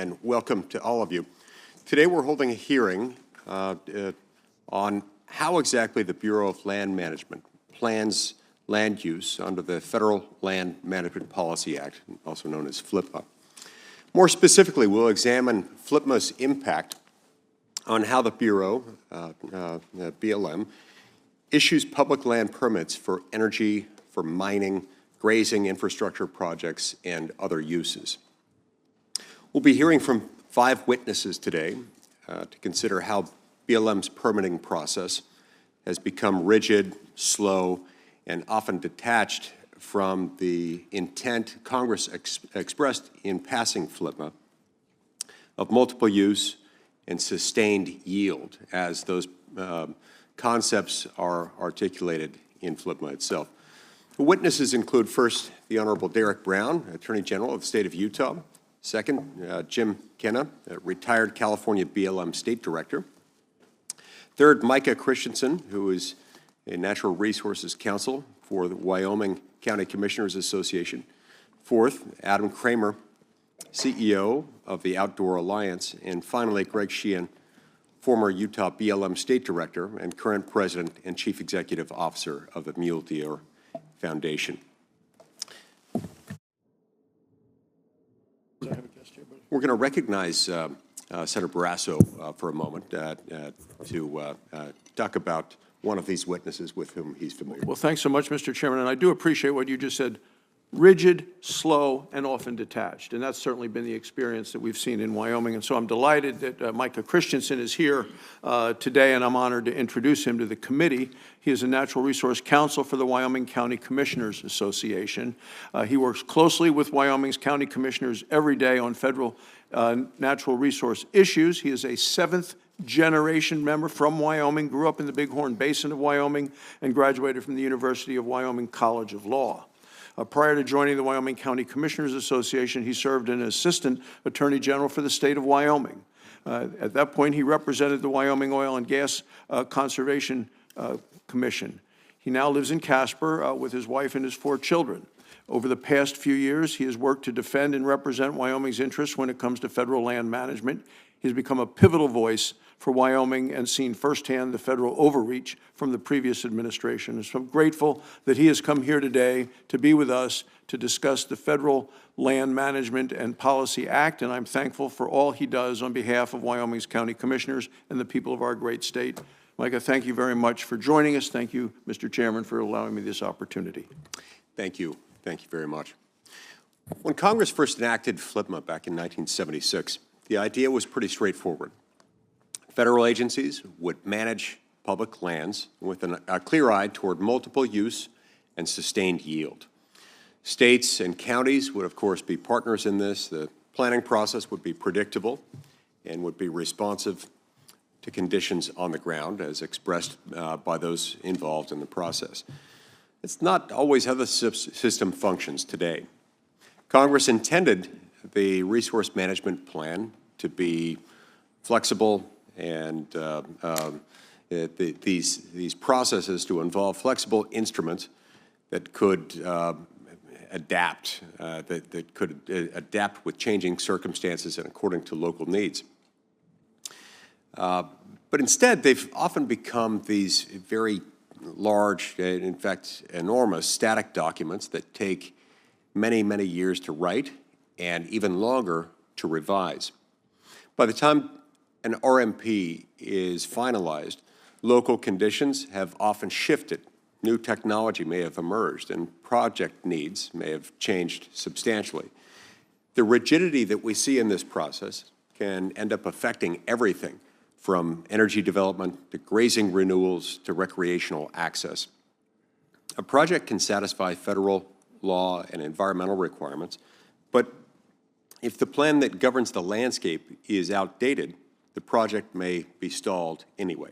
And welcome to all of you. Today we're holding a hearing on how exactly the Bureau of Land Management plans land use under the Federal Land Management Policy Act, also known as FLPMA. More specifically, we'll examine FLPMA's impact on how the Bureau, BLM, issues public land permits for energy, for mining, grazing, infrastructure projects, and other uses. We'll be hearing from 5 witnesses today to consider how BLM's permitting process has become rigid, slow, and often detached from the intent Congress expressed in passing FLPMA of multiple use and sustained yield, as those concepts are articulated in FLPMA itself. The witnesses include first the Honorable Derek Brown, Attorney General of the State of Utah. Second, Jim Kenna, retired California BLM State Director. Third, Micah Christensen, who is a Natural Resources Counsel for the Wyoming County Commissioners Association. Fourth, Adam Kramer, CEO of the Outdoor Alliance. And finally, Greg Sheehan, former Utah BLM State Director and current President and Chief Executive Officer of the Mule Deer Foundation. We're going to recognize Senator Barrasso for a moment to talk about one of these witnesses with whom he's familiar. Well, thanks so much, Mr. Chairman, and I do appreciate what you just said. Rigid, slow, and often detached, and that's certainly been the experience that we've seen in Wyoming. And so I'm delighted that Micah Christensen is here today, and I'm honored to introduce him to the committee. He is a Natural Resource Counsel for the Wyoming County Commissioners Association. He works closely with Wyoming's county commissioners every day on federal natural resource issues. He is a 7th-generation member from Wyoming, grew up in the Bighorn Basin of Wyoming, and graduated from the University of Wyoming College of Law. Prior to joining the Wyoming County Commissioners Association, he served as Assistant Attorney General for the state of Wyoming. At that point, he represented the Wyoming Oil and Gas Conservation Commission. He now lives in Casper with his wife and his 4 children. Over the past few years, he has worked to defend and represent Wyoming's interests when it comes to federal land management. He's become a pivotal voice for Wyoming and seen firsthand the federal overreach from the previous administration. And so I'm grateful that he has come here today to be with us to discuss the Federal Land Management and Policy Act, and I'm thankful for all he does on behalf of Wyoming's county commissioners and the people of our great state. Micah, thank you very much for joining us. Thank you, Mr. Chairman, for allowing me this opportunity. Thank you. Thank you very much. When Congress first enacted FLPMA back in 1976, the idea was pretty straightforward. Federal agencies would manage public lands with a clear eye toward multiple use and sustained yield. States and counties would, of course, be partners in this. The planning process would be predictable and would be responsive to conditions on the ground as expressed by those involved in the process. It's not always how the system functions today. Congress intended the resource management plan to be flexible and these processes to involve flexible instruments that could adapt, that could adapt with changing circumstances and according to local needs. But instead, they've often become these very large, in fact, enormous static documents that take many, many years to write and even longer to revise. By the time an RMP is finalized, local conditions have often shifted. New technology may have emerged, and project needs may have changed substantially. The rigidity that we see in this process can end up affecting everything from energy development to grazing renewals to recreational access. A project can satisfy federal law and environmental requirements, but if the plan that governs the landscape is outdated, the project may be stalled anyway,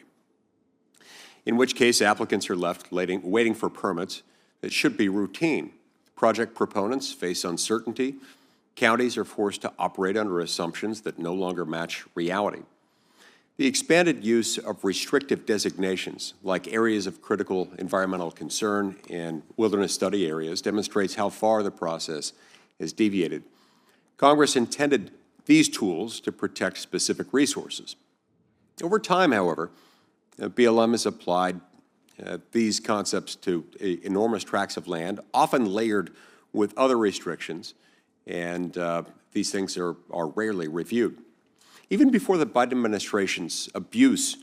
in which case applicants are left waiting for permits that should be routine. Project proponents face uncertainty. Counties are forced to operate under assumptions that no longer match reality. The expanded use of restrictive designations, like areas of critical environmental concern and wilderness study areas, demonstrates how far the process has deviated. Congress intended these tools to protect specific resources. Over time, however, BLM has applied these concepts to enormous tracts of land, often layered with other restrictions, and these things are rarely reviewed. Even before the Biden administration's abuse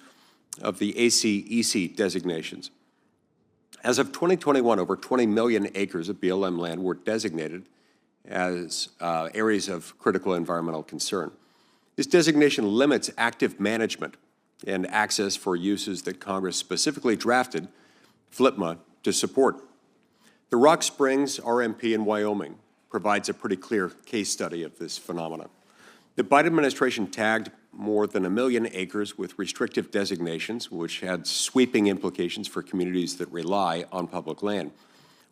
of the ACEC designations, as of 2021, over 20 million acres of BLM land were designated as areas of critical environmental concern. This designation limits active management and access for uses that Congress specifically drafted FLPMA to support. The Rock Springs RMP in Wyoming provides a pretty clear case study of this phenomenon. The Biden administration tagged more than 1 million acres with restrictive designations, which had sweeping implications for communities that rely on public land.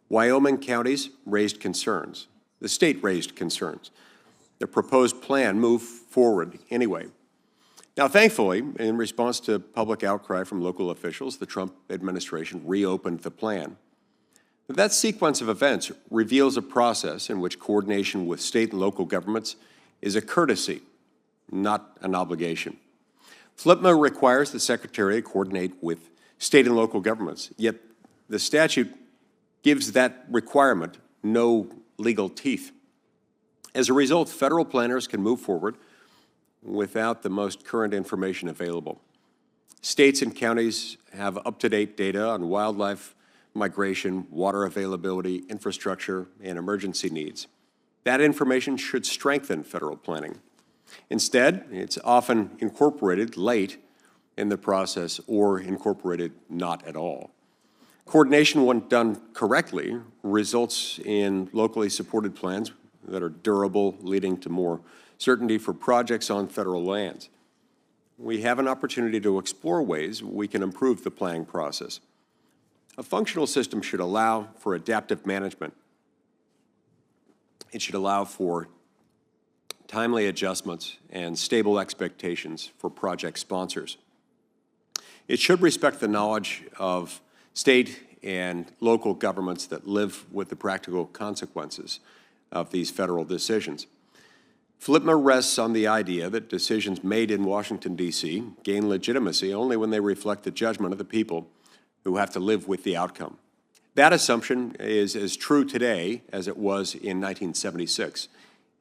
Wyoming counties raised concerns. The state raised concerns. The proposed plan moved forward anyway. Now, thankfully, in response to public outcry from local officials, the Trump administration reopened the plan. But that sequence of events reveals a process in which coordination with state and local governments is a courtesy, not an obligation. FLPMA requires the Secretary to coordinate with state and local governments, yet the statute gives that requirement no legal teeth. As a result, federal planners can move forward without the most current information available. States and counties have up-to-date data on wildlife migration, water availability, infrastructure, and emergency needs. That information should strengthen federal planning. Instead, it's often incorporated late in the process or incorporated not at all. Coordination, when done correctly, results in locally supported plans that are durable, leading to more certainty for projects on federal lands. We have an opportunity to explore ways we can improve the planning process. A functional system should allow for adaptive management. It should allow for timely adjustments and stable expectations for project sponsors. It should respect the knowledge of state and local governments that live with the practical consequences of these federal decisions. FLPMA rests on the idea that decisions made in Washington, D.C. gain legitimacy only when they reflect the judgment of the people who have to live with the outcome. That assumption is as true today as it was in 1976,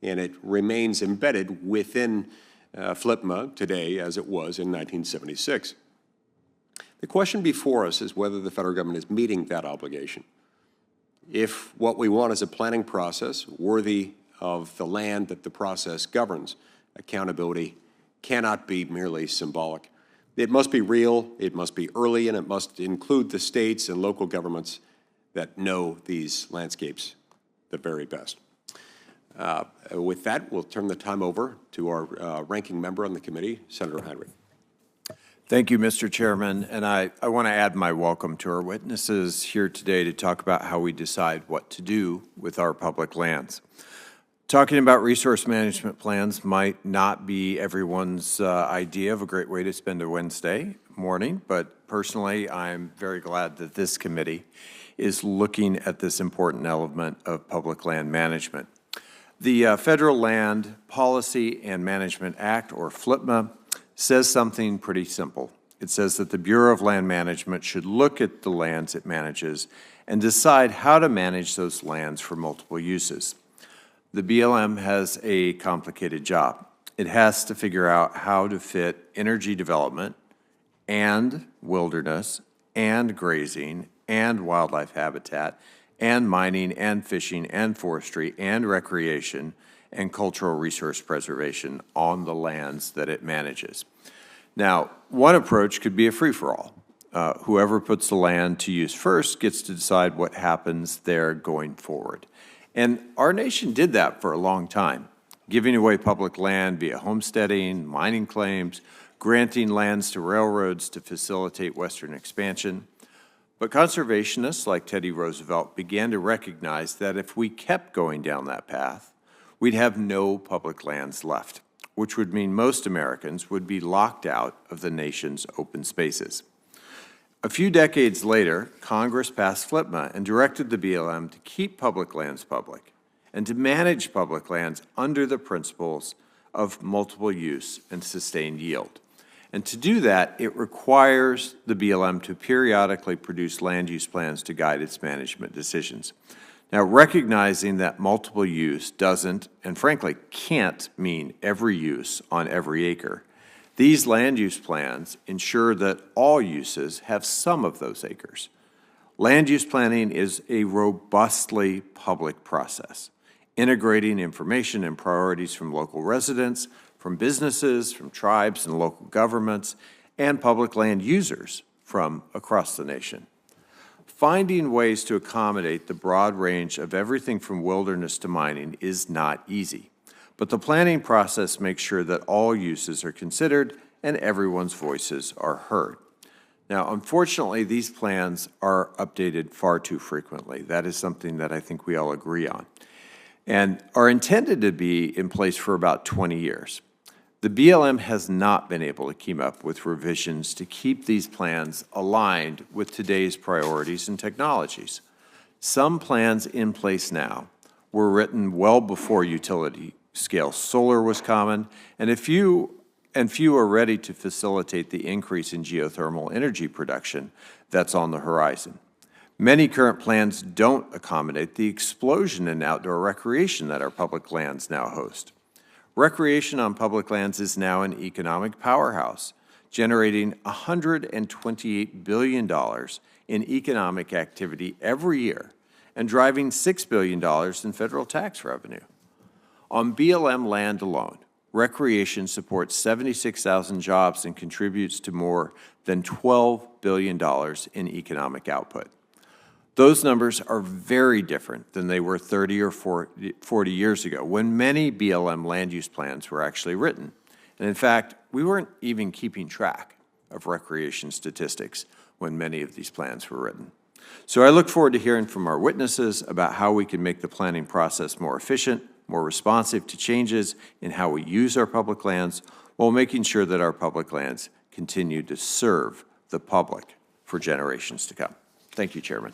and it remains embedded within FLPMA today as it was in 1976. The question before us is whether the federal government is meeting that obligation. If what we want is a planning process worthy of the land that the process governs, accountability cannot be merely symbolic. It must be real, it must be early, and it must include the states and local governments that know these landscapes the very best. With that, we'll turn the time over to our ranking member on the committee, Senator Heinrich. Thank you, Mr. Chairman, and I want to add my welcome to our witnesses here today to talk about how we decide what to do with our public lands. Talking about resource management plans might not be everyone's idea of a great way to spend a Wednesday morning, but personally, I'm very glad that this committee is looking at this important element of public land management. The Federal Land Policy and Management Act, or FLPMA, says something pretty simple. It says that the Bureau of Land Management should look at the lands it manages and decide how to manage those lands for multiple uses. The BLM has a complicated job. It has to figure out how to fit energy development and wilderness and grazing and wildlife habitat and mining and fishing and forestry and recreation and cultural resource preservation on the lands that it manages. Now, one approach could be a free-for-all. Whoever puts the land to use first gets to decide what happens there going forward. And our nation did that for a long time, giving away public land via homesteading, mining claims, granting lands to railroads to facilitate Western expansion. But conservationists like Teddy Roosevelt began to recognize that if we kept going down that path, we'd have no public lands left, which would mean most Americans would be locked out of the nation's open spaces. A few decades later, Congress passed FLPMA and directed the BLM to keep public lands public and to manage public lands under the principles of multiple use and sustained yield. And to do that, it requires the BLM to periodically produce land use plans to guide its management decisions. Now, recognizing that multiple use doesn't, and frankly can't, mean every use on every acre, these land use plans ensure that all uses have some of those acres. Land use planning is a robustly public process, integrating information and priorities from local residents, from businesses, from tribes and local governments, and public land users from across the nation. Finding ways to accommodate the broad range of everything from wilderness to mining is not easy, but the planning process makes sure that all uses are considered and everyone's voices are heard. Now, unfortunately, these plans are updated far too frequently. That is something that I think we all agree on, and are intended to be in place for about 20 years. The BLM has not been able to keep up with revisions to keep these plans aligned with today's priorities and technologies. Some plans in place now were written well before utility-scale solar was common, and few are ready to facilitate the increase in geothermal energy production that's on the horizon. Many current plans don't accommodate the explosion in outdoor recreation that our public lands now host. Recreation on public lands is now an economic powerhouse, generating $128 billion in economic activity every year and driving $6 billion in federal tax revenue. On BLM land alone, recreation supports 76,000 jobs and contributes to more than $12 billion in economic output. Those numbers are very different than they were 30 or 40 years ago, when many BLM land use plans were actually written. And in fact, we weren't even keeping track of recreation statistics when many of these plans were written. So I look forward to hearing from our witnesses about how we can make the planning process more efficient, more responsive to changes in how we use our public lands, while making sure that our public lands continue to serve the public for generations to come. Thank you, Chairman.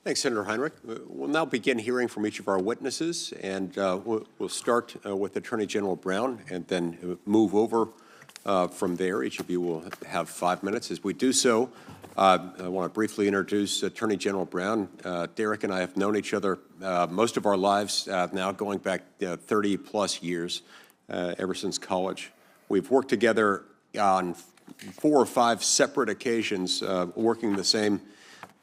Thanks, Senator Heinrich. We'll now begin hearing from each of our witnesses, and we'll start with Attorney General Brown and then move over from there. Each of you will have 5 minutes. As we do so, I want to briefly introduce Attorney General Brown. Derek and I have known each other most of our lives, now going back 30-plus years, ever since college. We've worked together on 4 or 5 separate occasions, working the same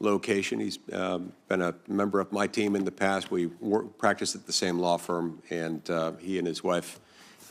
location. He's been a member of my team in the past. We practiced at the same law firm, and he and his wife,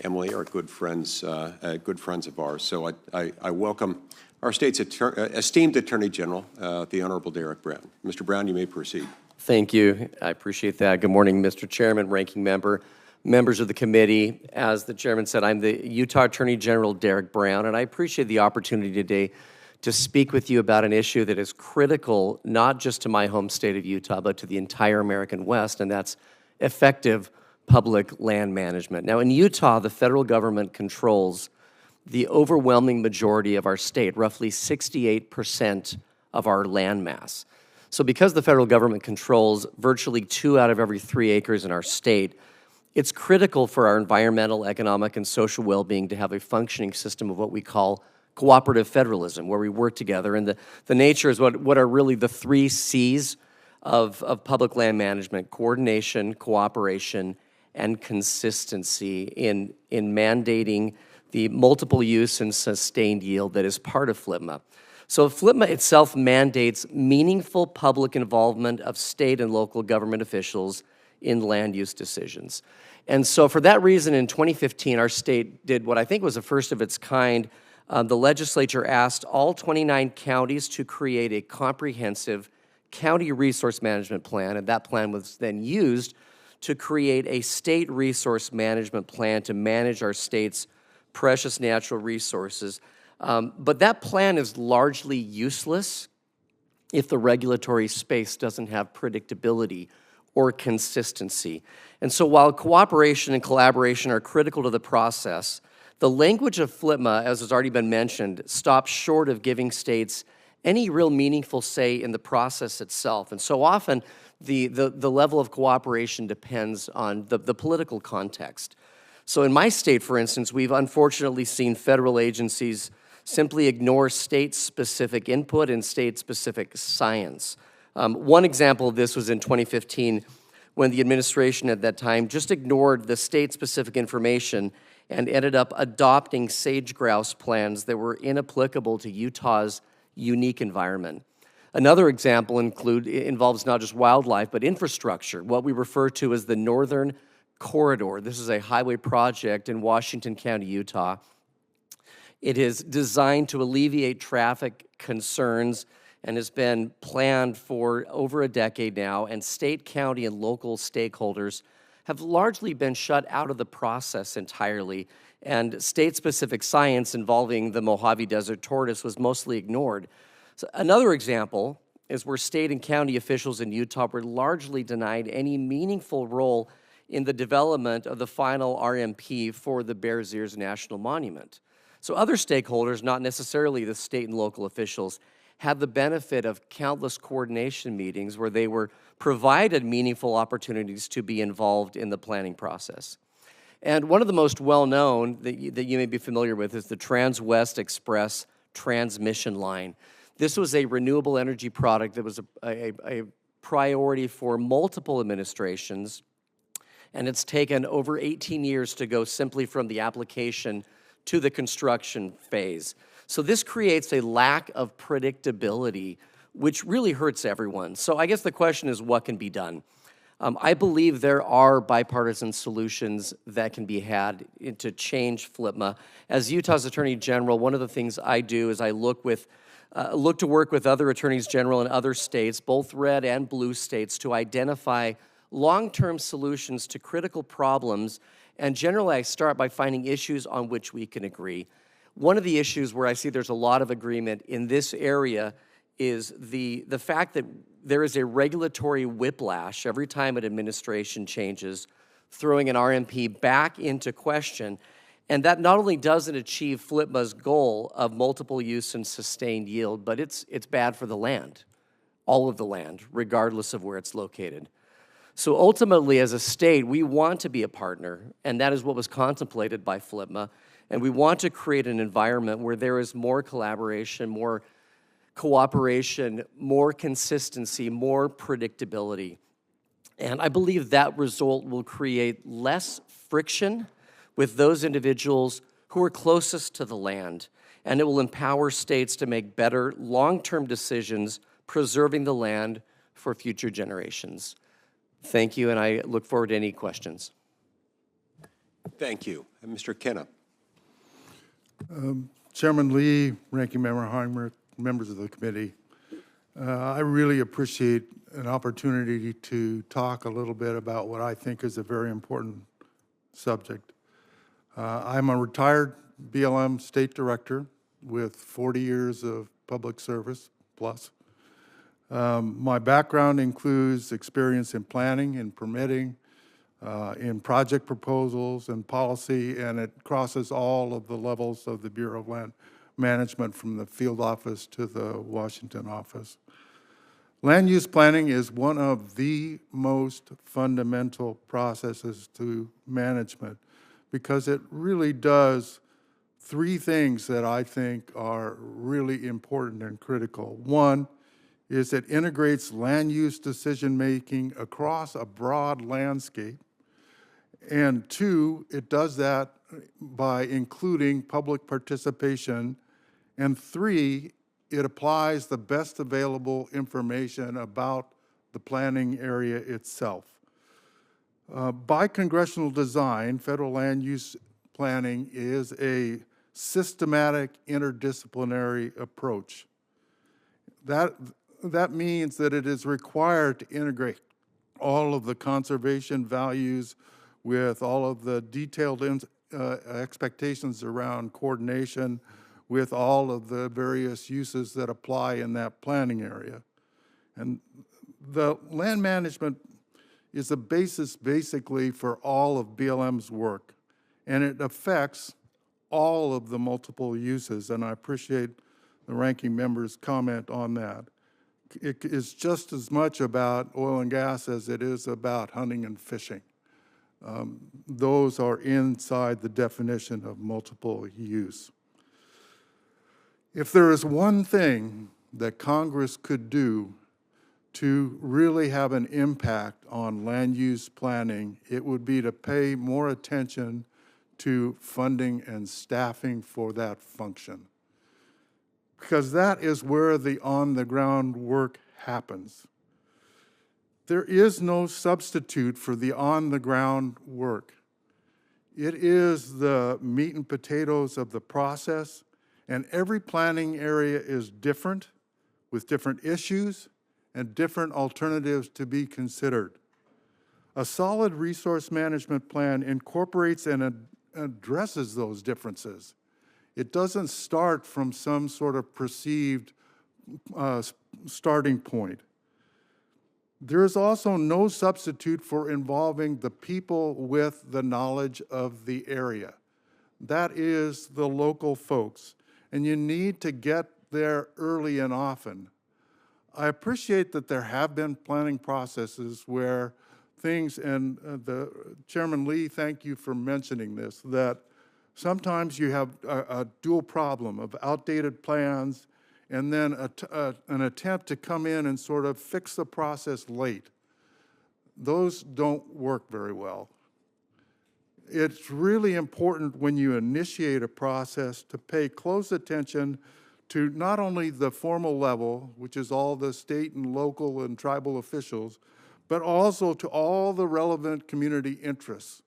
Emily, are good friends of ours. So I welcome our state's esteemed Attorney General, the Honorable Derek Brown. Mr. Brown, you may proceed. Thank you. I appreciate that. Good morning, Mr. Chairman, Ranking Member, members of the committee. As the Chairman said, I'm the Utah Attorney General Derek Brown, and I appreciate the opportunity today to speak with you about an issue that is critical not just to my home state of Utah, but to the entire American West, and that's effective public land management. Now, in Utah, the federal government controls the overwhelming majority of our state, roughly 68% of our land mass. So because the federal government controls virtually 2 out of every 3 acres in our state, it's critical for our environmental, economic, and social well-being to have a functioning system of what we call cooperative federalism, where we work together. And the nature is what are really the 3 C's of public land management: coordination, cooperation, and consistency in mandating the multiple use and sustained yield that is part of FLPMA. So FLPMA itself mandates meaningful public involvement of state and local government officials in land use decisions. And so for that reason, in 2015, our state did what I think was a first of its kind. The legislature asked all 29 counties to create a comprehensive county resource management plan, and that plan was then used to create a state resource management plan to manage our state's precious natural resources. But that plan is largely useless if the regulatory space doesn't have predictability or consistency. And so while cooperation and collaboration are critical to the process, the language of FLPMA, as has already been mentioned, stops short of giving states any real meaningful say in the process itself. And so often, the level of cooperation depends on the political context. So in my state, for instance, we've unfortunately seen federal agencies simply ignore state-specific input and state-specific science. One example of this was in 2015, when the administration at that time just ignored the state-specific information and ended up adopting sage-grouse plans that were inapplicable to Utah's unique environment. Another example involves not just wildlife, but infrastructure, what we refer to as the Northern Corridor. This is a highway project in Washington County, Utah. It is designed to alleviate traffic concerns and has been planned for over a decade now, and state, county, and local stakeholders have largely been shut out of the process entirely, and state-specific science involving the Mojave Desert tortoise was mostly ignored. So another example is where state and county officials in Utah were largely denied any meaningful role in the development of the final RMP for the Bears Ears National Monument. So other stakeholders, not necessarily the state and local officials, had the benefit of countless coordination meetings where they were provided meaningful opportunities to be involved in the planning process. And one of the most well-known that you may be familiar with is the Trans-West Express transmission line. This was a renewable energy product that was a priority for multiple administrations, and it's taken over 18 years to go simply from the application to the construction phase. So this creates a lack of predictability, which really hurts everyone. So I guess the question is, what can be done? I believe there are bipartisan solutions that can be had to change FLPMA. As Utah's Attorney General, one of the things I do is I look to work with other attorneys general in other states, both red and blue states, to identify long-term solutions to critical problems. And generally, I start by finding issues on which we can agree. One of the issues where I see there's a lot of agreement in this area is the fact that there is a regulatory whiplash every time an administration changes, throwing an RMP back into question. And that not only doesn't achieve FLPMA's goal of multiple use and sustained yield, but it's bad for the land, all of the land, regardless of where it's located. So ultimately, as a state, we want to be a partner, and that is what was contemplated by FLPMA. And we want to create an environment where there is more collaboration, more cooperation, more consistency, more predictability. And I believe that result will create less friction with those individuals who are closest to the land, and it will empower states to make better long-term decisions, preserving the land for future generations. Thank you, and I look forward to any questions. Thank you. And Mr. Kenna. Chairman Lee, Ranking Member Heimer, members of the committee, I really appreciate an opportunity to talk a little bit about what I think is a very important subject. I'm a retired BLM state director with 40 years of public service plus. My background includes experience in planning and permitting, in project proposals and policy, and it crosses all of the levels of the Bureau of Land Management from the field office to the Washington office. Land use planning is one of the most fundamental processes to management because it really does three things that I think are really important and critical. One is it integrates land use decision-making across a broad landscape. And two, it does that by including public participation. And three, it applies the best available information about the planning area itself. By congressional design, federal land use planning is a systematic interdisciplinary approach. That means that it is required to integrate all of the conservation values with all of the detailed expectations around coordination with all of the various uses that apply in that planning area. And the land management is the basis basically for all of BLM's work, and it affects all of the multiple uses, and I appreciate the ranking member's comment on that. It is just as much about oil and gas as it is about hunting and fishing. those are inside the definition of multiple use. If there is one thing that Congress could do to really have an impact on land use planning, it would be to pay more attention to funding and staffing for that function. Because that is where the on-the-ground work happens. There is no substitute for the on-the-ground work. It is the meat and potatoes of the process, and every planning area is different, with different issues and different alternatives to be considered. A solid resource management plan incorporates and addresses those differences. It doesn't start from some sort of perceived starting point. There is also no substitute for involving the people with the knowledge of the area. That is the local folks, and you need to get there early and often. I appreciate that there have been planning processes where things, and Chairman Lee, thank you for mentioning this, that sometimes you have a dual problem of outdated plans and then an attempt to come in and sort of fix the process late. Those don't work very well. It's really important when you initiate a process to pay close attention to not only the formal level, which is all the state and local and tribal officials, but also to all the relevant community interests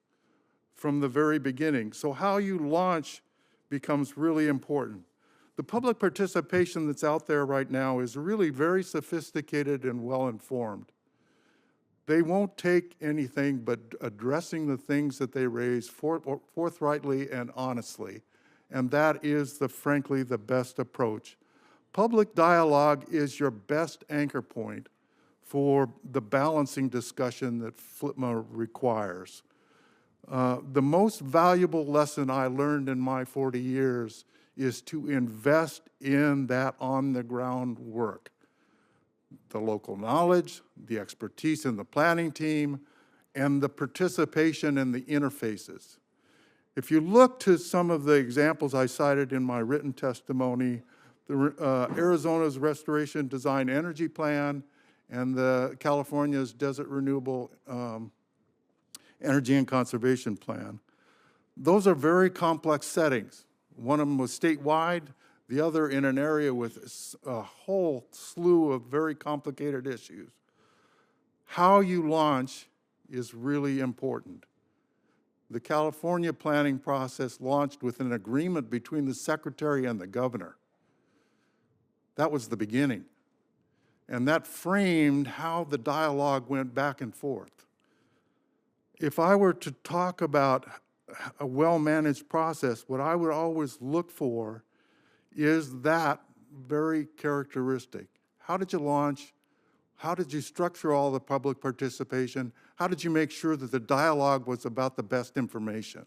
from the very beginning. So how you launch becomes really important. The public participation that's out there right now is really very sophisticated and well-informed. They won't take anything but addressing the things that they raise forthrightly and honestly, and that is, frankly, the best approach. Public dialogue is your best anchor point for the balancing discussion that FLPMA requires. The most valuable lesson I learned in my 40 years is to invest in that on-the-ground work. The local knowledge, the expertise in the planning team, and the participation in the interfaces. If you look to some of the examples I cited in my written testimony, Arizona's Restoration Design Energy Plan and the California's Desert Renewable Energy and Conservation Plan, those are very complex settings. One of them was statewide, the other in an area with a whole slew of very complicated issues. How you launch is really important. The California planning process launched with an agreement between the secretary and the governor. That was the beginning. And that framed how the dialogue went back and forth. If I were to talk about a well-managed process, what I would always look for is that very characteristic. How did you launch? How did you structure all the public participation? How did you make sure that the dialogue was about the best information?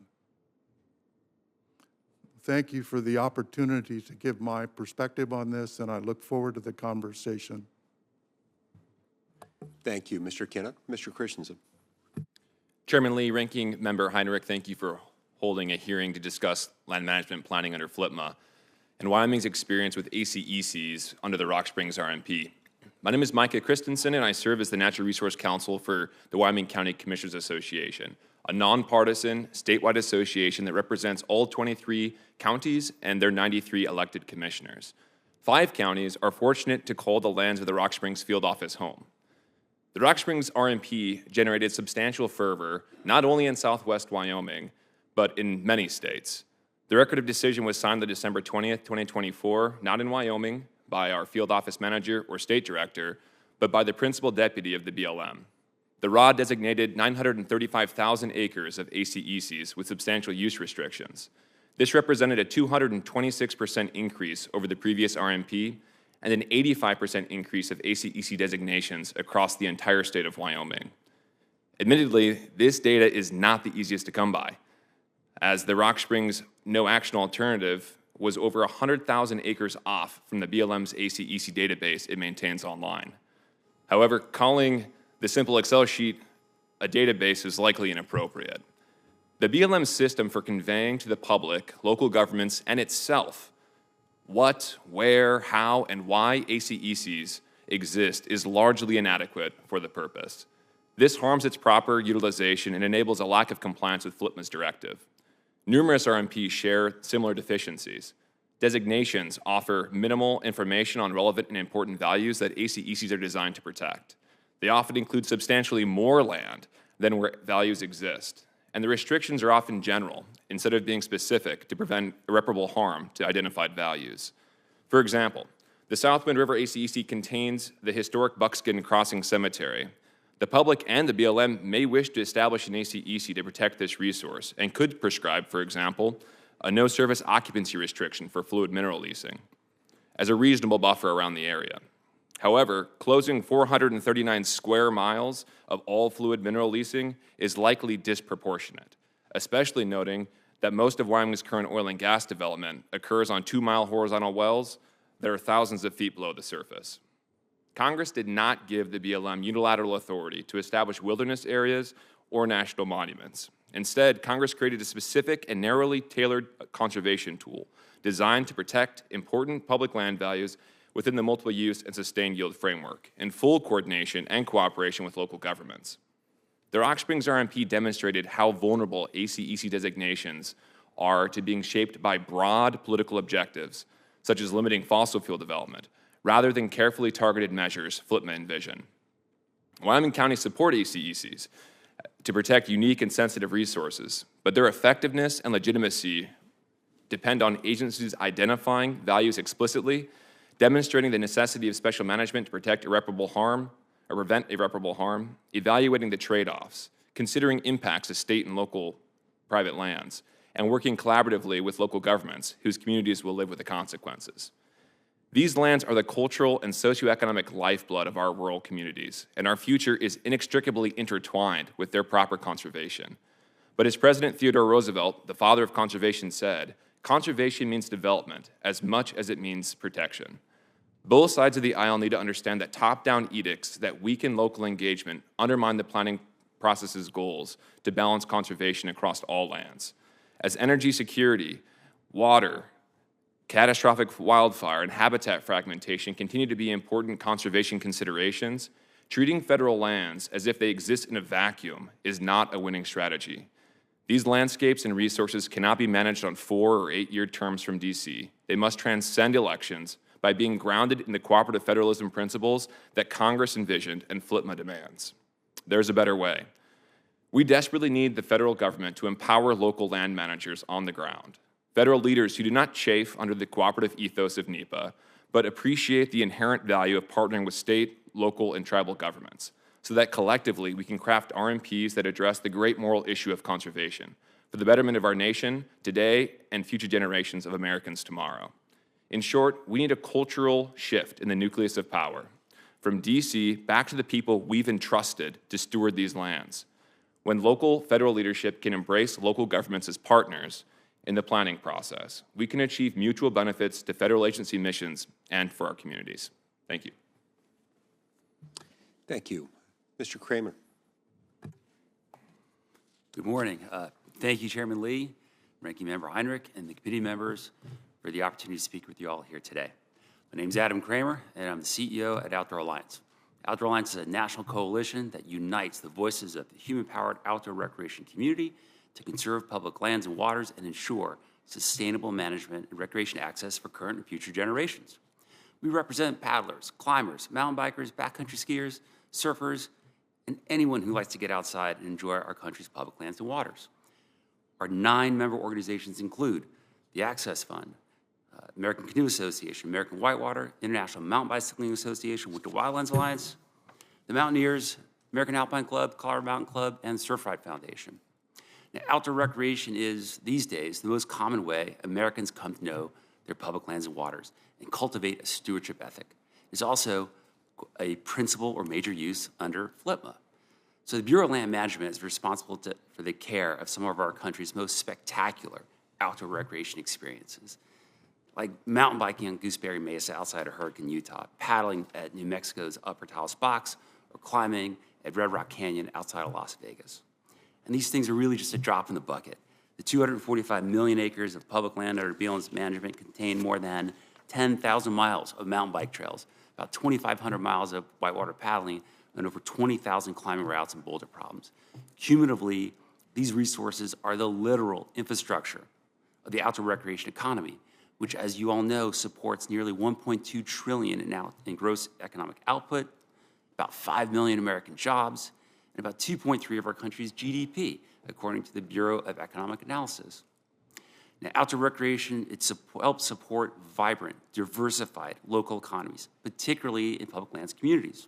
Thank you for the opportunity to give my perspective on this, and I look forward to the conversation. Thank you, Mr. Kinnock. Mr. Christensen. Chairman Lee, Ranking Member Heinrich, thank you for holding a hearing to discuss land management planning under FLPMA and Wyoming's experience with ACECs under the Rock Springs RMP. My name is Micah Christensen, and I serve as the Natural Resource Counsel for the Wyoming County Commissioners Association, a nonpartisan statewide association that represents all 23 counties and their 93 elected commissioners. 5 counties are fortunate to call the lands of the Rock Springs field office home. The Rock Springs RMP generated substantial fervor, not only in southwest Wyoming, but in many states. The record of decision was signed on December 20th, 2024, not in Wyoming, by our field office manager or state director, but by the principal deputy of the BLM. The ROD designated 935,000 acres of ACECs with substantial use restrictions. This represented a 226% increase over the previous RMP and an 85% increase of ACEC designations across the entire state of Wyoming. Admittedly, this data is not the easiest to come by, as the Rock Springs no-action alternative was over 100,000 acres off from the BLM's ACEC database it maintains online. However, calling the simple Excel sheet a database is likely inappropriate. The BLM system for conveying to the public, local governments, and itself what, where, how, and why ACECs exist is largely inadequate for the purpose. This harms its proper utilization and enables a lack of compliance with FLPMA's directive. Numerous RMPs share similar deficiencies. Designations offer minimal information on relevant and important values that ACECs are designed to protect. They often include substantially more land than where values exist. And the restrictions are often general, instead of being specific to prevent irreparable harm to identified values. For example, the Southwind River ACEC contains the historic Buckskin Crossing Cemetery. The public and the BLM may wish to establish an ACEC to protect this resource and could prescribe, for example, a no-service occupancy restriction for fluid mineral leasing as a reasonable buffer around the area. However, closing 439 square miles of all fluid mineral leasing is likely disproportionate, especially noting that most of Wyoming's current oil and gas development occurs on 2-mile horizontal wells that are thousands of feet below the surface. Congress did not give the BLM unilateral authority to establish wilderness areas or national monuments. Instead, Congress created a specific and narrowly tailored conservation tool designed to protect important public land values within the multiple use and sustained yield framework, in full coordination and cooperation with local governments. The Rock Springs RMP demonstrated how vulnerable ACEC designations are to being shaped by broad political objectives, such as limiting fossil fuel development, rather than carefully targeted measures FLPMA envision. Wyoming counties support ACECs to protect unique and sensitive resources, but their effectiveness and legitimacy depend on agencies identifying values explicitly, demonstrating the necessity of special management to protect irreparable harm or prevent irreparable harm, evaluating the trade-offs, considering impacts to state and local private lands, and working collaboratively with local governments whose communities will live with the consequences. These lands are the cultural and socioeconomic lifeblood of our rural communities, and our future is inextricably intertwined with their proper conservation. But as President Theodore Roosevelt, the father of conservation, said, conservation means development as much as it means protection. Both sides of the aisle need to understand that top-down edicts that weaken local engagement undermine the planning process's goals to balance conservation across all lands. As energy security, water, catastrophic wildfire, and habitat fragmentation continue to be important conservation considerations, treating federal lands as if they exist in a vacuum is not a winning strategy. These landscapes and resources cannot be managed on 4- or 8-year terms from DC. They must transcend elections by being grounded in the cooperative federalism principles that Congress envisioned and FLPMA demands. There's a better way. We desperately need the federal government to empower local land managers on the ground. Federal leaders who do not chafe under the cooperative ethos of NEPA, but appreciate the inherent value of partnering with state, local, and tribal governments, so that collectively we can craft RMPs that address the great moral issue of conservation for the betterment of our nation today and future generations of Americans tomorrow. In short, we need a cultural shift in the nucleus of power, from DC back to the people we've entrusted to steward these lands. When local federal leadership can embrace local governments as partners in the planning process, we can achieve mutual benefits to federal agency missions and for our communities. Thank you. Thank you. Mr. Kramer. Good morning. Thank you, Chairman Lee, Ranking Member Heinrich, and the committee members for the opportunity to speak with you all here today. My name is Adam Kramer, and I'm the CEO at Outdoor Alliance. Outdoor Alliance is a national coalition that unites the voices of the human-powered outdoor recreation community to conserve public lands and waters and ensure sustainable management and recreation access for current and future generations. We represent paddlers, climbers, mountain bikers, backcountry skiers, surfers, and anyone who likes to get outside and enjoy our country's public lands and waters. Our 9 member organizations include the Access Fund, American Canoe Association, American Whitewater, International Mountain Bicycling Association, Winter Wildlands Alliance, the Mountaineers, American Alpine Club, Colorado Mountain Club, and the Surf Ride Foundation. Now, outdoor recreation is, these days, the most common way Americans come to know their public lands and waters and cultivate a stewardship ethic. It's also a principal or major use under FLPMA. So the Bureau of Land Management is responsible for the care of some of our country's most spectacular outdoor recreation experiences, like mountain biking on Gooseberry Mesa outside of Hurricane, Utah, paddling at New Mexico's Upper Taos Box, or climbing at Red Rock Canyon outside of Las Vegas. And these things are really just a drop in the bucket. The 245 million acres of public land under BLM's management contain more than 10,000 miles of mountain bike trails, about 2,500 miles of whitewater paddling, and over 20,000 climbing routes and boulder problems. Cumulatively, these resources are the literal infrastructure of the outdoor recreation economy, which, as you all know, supports nearly $1.2 trillion in gross economic output, about 5 million American jobs, and about 2.3 of our country's GDP, according to the Bureau of Economic Analysis. Now, outdoor recreation, helps support vibrant, diversified local economies, particularly in public lands communities.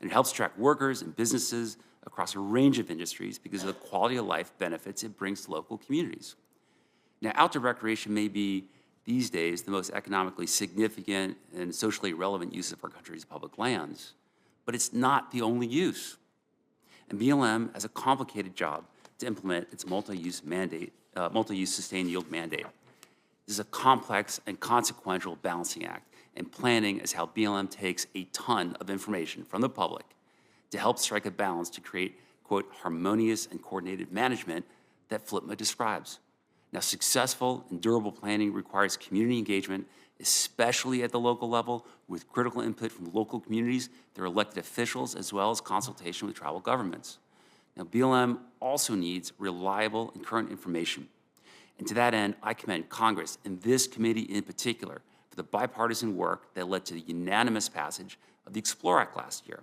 And it helps attract workers and businesses across a range of industries because of the quality of life benefits it brings to local communities. Now, outdoor recreation may be, these days, the most economically significant and socially relevant use of our country's public lands, but it's not the only use. And BLM has a complicated job to implement its multi-use sustained yield mandate. This is a complex and consequential balancing act, and planning is how BLM takes a ton of information from the public to help strike a balance to create, quote, harmonious and coordinated management that FLPMA describes. Now, successful and durable planning requires community engagement, especially at the local level, with critical input from local communities, their elected officials, as well as consultation with tribal governments. Now, BLM also needs reliable and current information. And to that end, I commend Congress, and this committee in particular, for the bipartisan work that led to the unanimous passage of the EXPLORE Act last year,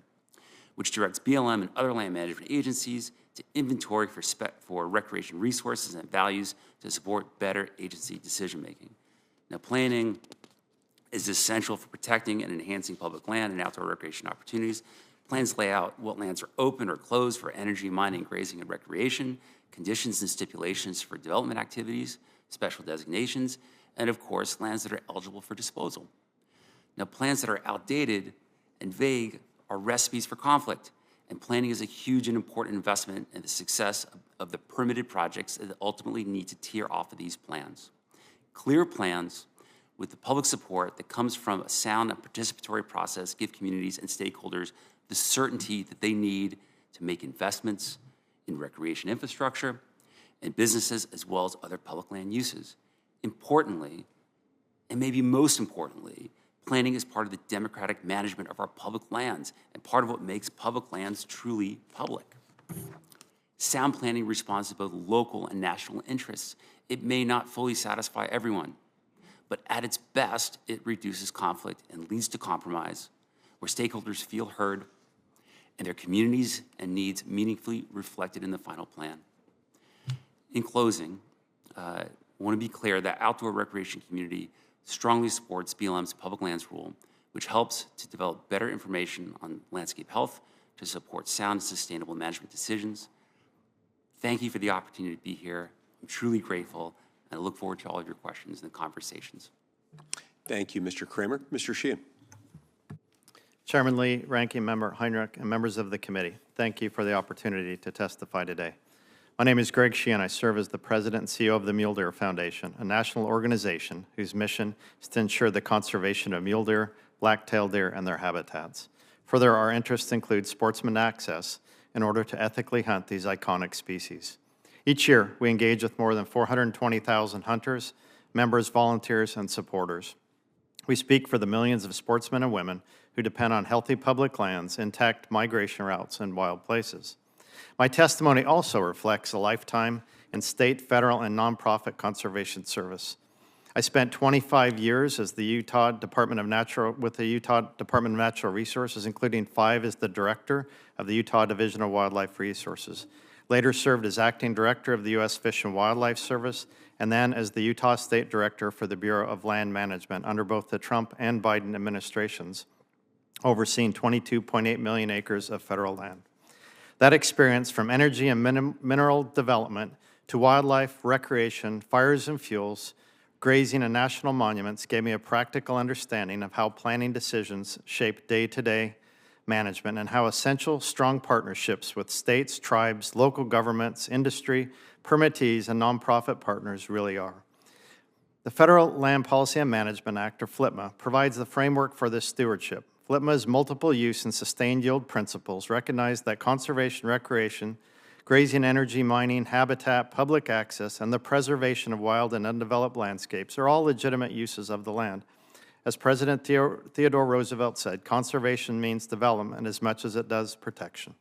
which directs BLM and other land management agencies to inventory for recreation resources and values to support better agency decision-making. Now, planning is essential for protecting and enhancing public land and outdoor recreation opportunities. Plans lay out what lands are open or closed for energy, mining, grazing, and recreation, conditions and stipulations for development activities, special designations, and of course, lands that are eligible for disposal. Now, plans that are outdated and vague are recipes for conflict, and planning is a huge and important investment in the success of the permitted projects that ultimately need to tear off of these plans. Clear plans with the public support that comes from a sound and participatory process give communities and stakeholders the certainty that they need to make investments in recreation infrastructure and businesses as well as other public land uses. Importantly, and maybe most importantly, planning is part of the democratic management of our public lands and part of what makes public lands truly public. Sound planning responds to both local and national interests. It may not fully satisfy everyone, but at its best, it reduces conflict and leads to compromise, where stakeholders feel heard and their communities and needs meaningfully reflected in the final plan. In closing, I want to be clear that outdoor recreation community strongly supports BLM's public lands rule, which helps to develop better information on landscape health to support sound and sustainable management decisions. Thank you for the opportunity to be here. I'm truly grateful, and I look forward to all of your questions and conversations. Thank you, Mr. Kramer. Mr. Sheehan. Chairman Lee, Ranking Member Heinrich, and members of the committee, thank you for the opportunity to testify today. My name is Greg Sheehan. I serve as the President and CEO of the Mule Deer Foundation, a national organization whose mission is to ensure the conservation of mule deer, black-tailed deer, and their habitats. Further, our interests include sportsman access in order to ethically hunt these iconic species. Each year, we engage with more than 420,000 hunters, members, volunteers, and supporters. We speak for the millions of sportsmen and women who depend on healthy public lands, intact migration routes, and wild places. My testimony also reflects a lifetime in state, federal, and nonprofit conservation service. I spent 25 years as the Utah Department of Natural Resources, including 5 as the director of the Utah Division of Wildlife Resources. Later served as acting director of the U.S. Fish and Wildlife Service, and then as the Utah State Director for the Bureau of Land Management under both the Trump and Biden administrations, overseeing 22.8 million acres of federal land. That experience from energy and mineral development to wildlife, recreation, fires and fuels, grazing and national monuments gave me a practical understanding of how planning decisions shape day-to-day management and how essential strong partnerships with states, tribes, local governments, industry, permittees, and nonprofit partners really are. The Federal Land Policy and Management Act, or FLPMA, provides the framework for this stewardship. FLPMA's multiple use and sustained yield principles recognize that conservation, recreation, grazing, energy, mining, habitat, public access, and the preservation of wild and undeveloped landscapes are all legitimate uses of the land. As President Theodore Roosevelt said, conservation means development as much as it does protection.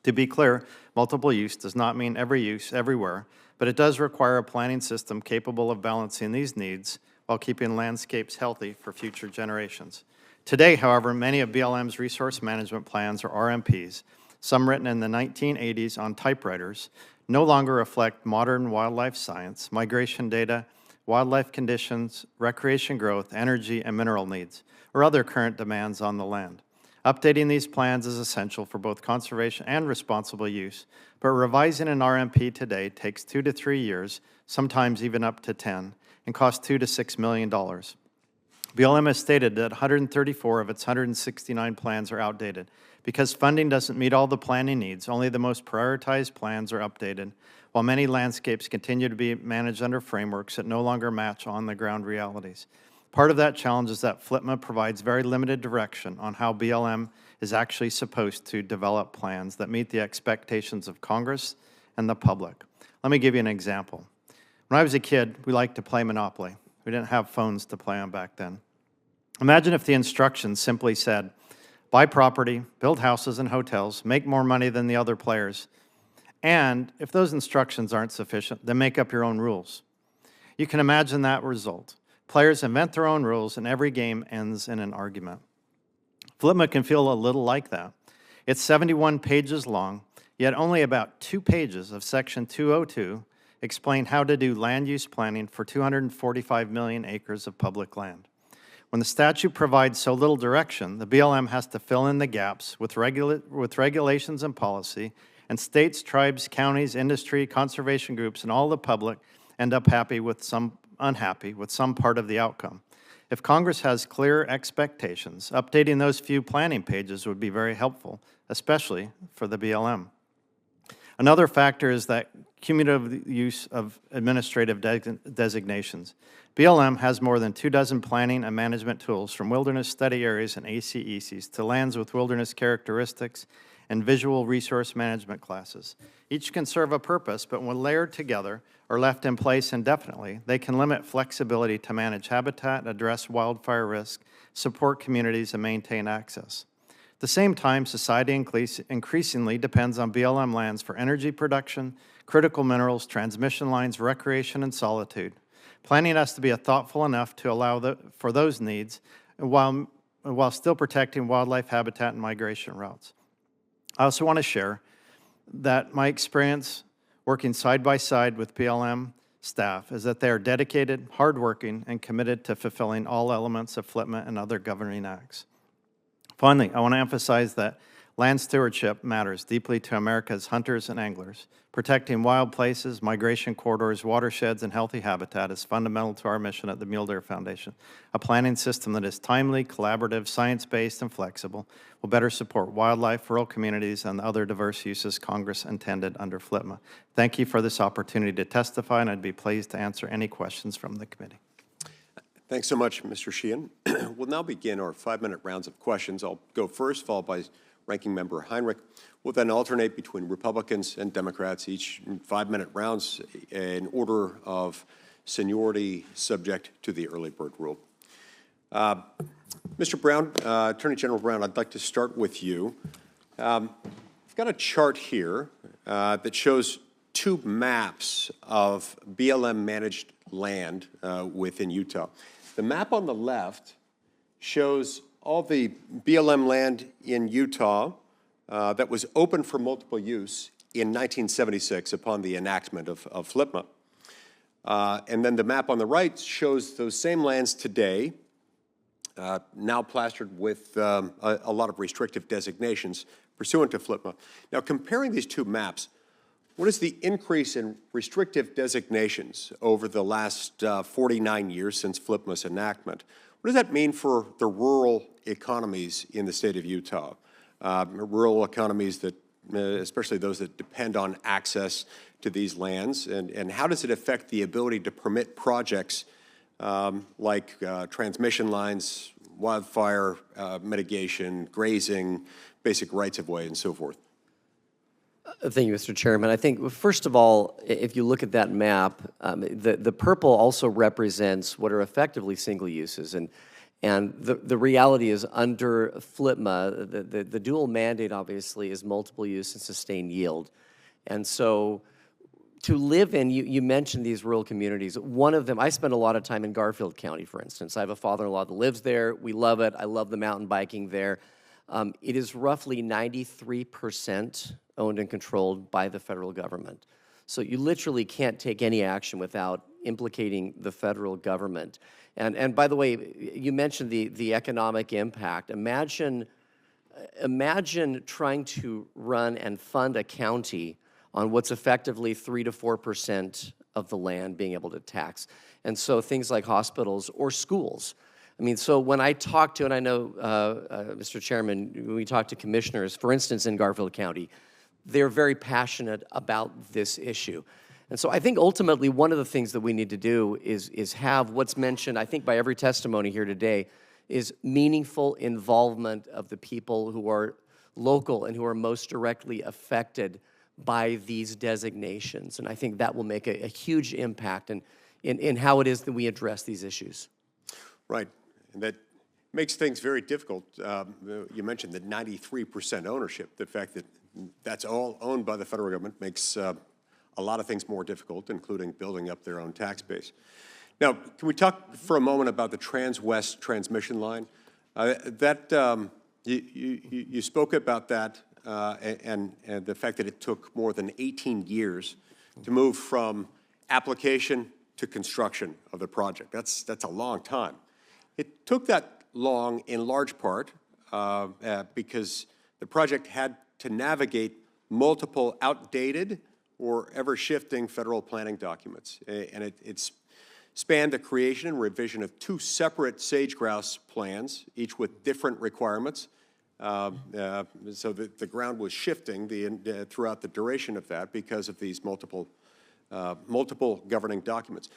To be clear, multiple use does not mean every use everywhere, but it does require a planning system capable of balancing these needs while keeping landscapes healthy for future generations. Today, however, many of BLM's resource management plans, or RMPs, some written in the 1980s on typewriters, no longer reflect modern wildlife science, migration data, wildlife conditions, recreation growth, energy, and mineral needs, or other current demands on the land. Updating these plans is essential for both conservation and responsible use, but revising an RMP today takes 2 to 3 years, sometimes even up to 10, and costs $2 to $6 million. BLM has stated that 134 of its 169 plans are outdated. Because funding doesn't meet all the planning needs, only the most prioritized plans are updated, while many landscapes continue to be managed under frameworks that no longer match on-the-ground realities. Part of that challenge is that FLPMA provides very limited direction on how BLM is actually supposed to develop plans that meet the expectations of Congress and the public. Let me give you an example. When I was a kid, we liked to play Monopoly. We didn't have phones to play on back then. Imagine if the instructions simply said, buy property, build houses and hotels, make more money than the other players, and if those instructions aren't sufficient, then make up your own rules. You can imagine that result. Players invent their own rules, and every game ends in an argument. FLPMA can feel a little like that. It's 71 pages long, yet only about 2 pages of Section 202 explain how to do land use planning for 245 million acres of public land. When the statute provides so little direction, the BLM has to fill in the gaps with regulations and policy, and states, tribes, counties, industry, conservation groups, and all the public end up unhappy with some part of the outcome. If Congress has clear expectations, updating those few planning pages would be very helpful, especially for the BLM. Another factor is that cumulative use of administrative designations. BLM has more than 24 planning and management tools, from wilderness study areas and ACECs to lands with wilderness characteristics and visual resource management classes. Each can serve a purpose, but when layered together or left in place indefinitely, they can limit flexibility to manage habitat, address wildfire risk, support communities, and maintain access. At the same time, society increasingly depends on BLM lands for energy production, critical minerals, transmission lines, recreation, and solitude. Planning has to be thoughtful enough to allow for those needs while still protecting wildlife habitat and migration routes. I also want to share that my experience working side by side with BLM staff is that they are dedicated, hardworking, and committed to fulfilling all elements of FLPMA and other governing acts. Finally, I want to emphasize that land stewardship matters deeply to America's hunters and anglers. Protecting wild places, migration corridors, watersheds, and healthy habitat is fundamental to our mission at the Mule Deer Foundation. A planning system that is timely, collaborative, science-based, and flexible will better support wildlife, rural communities, and other diverse uses Congress intended under FLPMA. Thank you for this opportunity to testify, and I'd be pleased to answer any questions from the committee. Thanks so much, Mr. Sheehan. We'll now begin our 5-minute rounds of questions. I'll go first, followed by Ranking Member Heinrich. We'll then alternate between Republicans and Democrats, each 5-minute rounds in order of seniority subject to the early bird rule. Mr. Brown, Attorney General Brown, I'd like to start with you. I've got a chart here that shows 2 maps of BLM-managed land within Utah. The map on the left shows all the BLM land in Utah that was open for multiple use in 1976 upon the enactment of FLPMA. And then the map on the right shows those same lands today, now plastered with a lot of restrictive designations pursuant to FLPMA. Now, comparing these 2 maps, what is the increase in restrictive designations over the last 49 years since FLPMA's enactment? What does that mean for the rural economies in the state of Utah? Rural economies that, especially those that depend on access to these lands, and how does it affect the ability to permit projects like transmission lines, wildfire mitigation, grazing, basic rights-of-way, and so forth? Thank you, Mr. Chairman. I think, first of all, if you look at that map, the purple also represents what are effectively single uses. And the reality is under FLPMA, the dual mandate obviously is multiple use and sustained yield. And so to live in, you mentioned these rural communities. One of them, I spend a lot of time in Garfield County, for instance. I have a father-in-law that lives there. We love it. I love the mountain biking there. It is roughly 93% owned and controlled by the federal government. So you literally can't take any action without implicating the federal government. And by the way, you mentioned the economic impact. Imagine trying to run and fund a county on what's effectively 3 to 4% of the land being able to tax. And so things like hospitals or schools. I mean, so when I talk to, and I know, Mr. Chairman, when we talk to commissioners, for instance, in Garfield County, they're very passionate about this issue. And so I think ultimately one of the things that we need to do is have what's mentioned, I think by every testimony here today, is meaningful involvement of the people who are local and who are most directly affected by these designations. And I think that will make a huge impact in how it is that we address these issues. Right, and that makes things very difficult. You mentioned the 93% ownership. The fact that that's all owned by the federal government makes a lot of things more difficult, including building up their own tax base. Now, can we talk for a moment about the Trans-West transmission line? You spoke about that and the fact that it took more than 18 years to move from application to construction of the project. That's a long time. It took that long in large part because the project had to navigate multiple outdated or ever-shifting federal planning documents. And it spanned the creation and revision of 2 separate sage-grouse plans, each with different requirements. So the ground was shifting throughout the duration of that because of these multiple governing documents.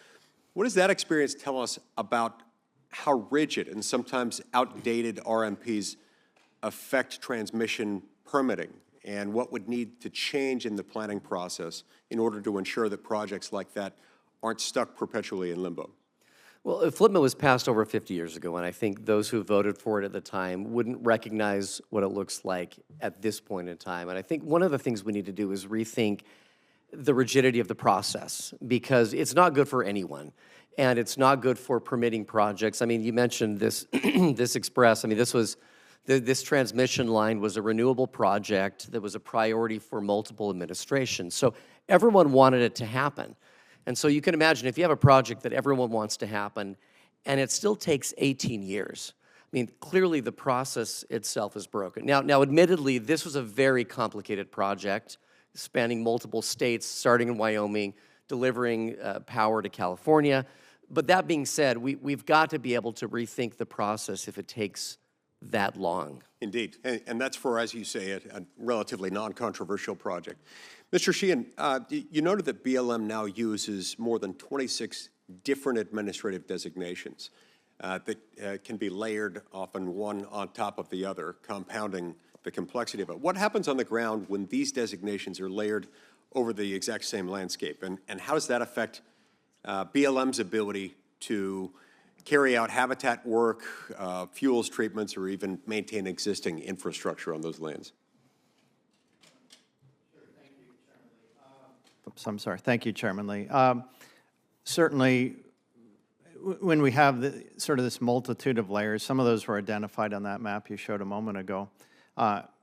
What does that experience tell us about how rigid and sometimes outdated RMPs affect transmission permitting, and what would need to change in the planning process in order to ensure that projects like that aren't stuck perpetually in limbo? Well, FLPMA was passed over 50 years ago, and I think those who voted for it at the time wouldn't recognize what it looks like at this point in time. And I think one of the things we need to do is rethink the rigidity of the process, because it's not good for anyone, and it's not good for permitting projects. I mean, you mentioned this, this express. I mean, this transmission line was a renewable project that was a priority for multiple administrations. So everyone wanted it to happen. And so you can imagine if you have a project that everyone wants to happen and it still takes 18 years. I mean, clearly the process itself is broken. Now, admittedly, this was a very complicated project spanning multiple states, starting in Wyoming, delivering power to California. But that being said, we've got to be able to rethink the process if it takes that long. Indeed, and that's for, as you say, a relatively non-controversial project. Mr. Sheehan, you noted that BLM now uses more than 26 different administrative designations that can be layered, often one on top of the other, compounding the complexity of it. What happens on the ground when these designations are layered over the exact same landscape, and how does that affect BLM's ability to carry out habitat work, fuels treatments, or even maintain existing infrastructure on those lands? I'm sorry. Thank you, Chairman Lee. Certainly, when we have sort of this multitude of layers, some of those were identified on that map you showed a moment ago.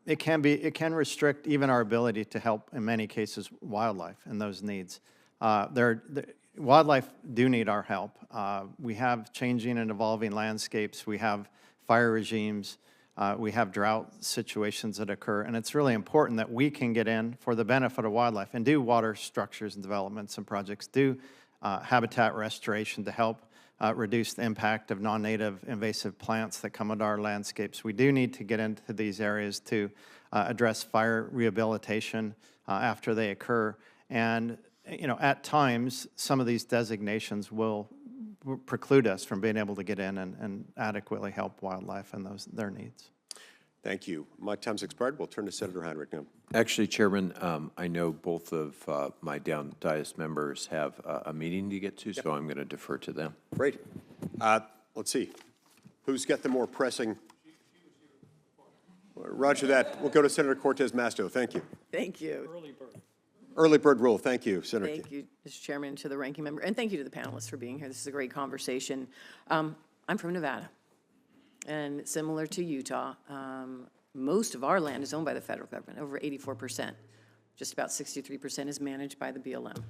It can restrict even our ability to help, in many cases, wildlife and those needs. Wildlife do need our help. We have changing and evolving landscapes. We have fire regimes. We have drought situations that occur. And it's really important that we can get in for the benefit of wildlife and do water structures and developments and projects, do habitat restoration to help reduce the impact of non-native invasive plants that come into our landscapes. We do need to get into these areas to address fire rehabilitation after they occur. And at times, some of these designations will preclude us from being able to get in and adequately help wildlife and their needs. Thank you. My time's expired. We'll turn to Senator Heinrich now. Actually, Chairman, I know both of my down dais members have a meeting to get to, so I'm going to defer to them. Great. Let's see. Who's got the more pressing? Roger that. We'll go to Senator Cortez Masto. Thank you. Thank you. Early bird rule. Thank you, Senator. Thank you, Mr. Chairman, to the ranking member, and thank you to the panelists for being here. This is a great conversation. I'm from Nevada, and similar to Utah, most of our land is owned by the federal government, over 84%. Just about 63% is managed by the BLM.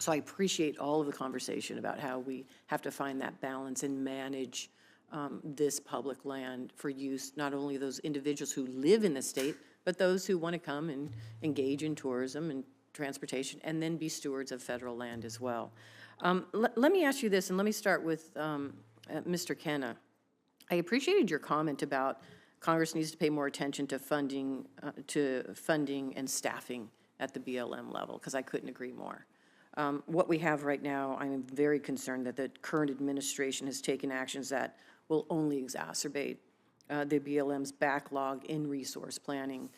So I appreciate all of the conversation about how we have to find that balance and manage this public land for use, not only those individuals who live in the state, but those who want to come and engage in tourism and transportation, and then be stewards of federal land as well. Let me ask you this, and let me start with Mr. Kenna. I appreciated your comment about Congress needs to pay more attention to funding and staffing at the BLM level, because I couldn't agree more. What we have right now, I'm very concerned that the current administration has taken actions that will only exacerbate the BLM's backlog in resource planning.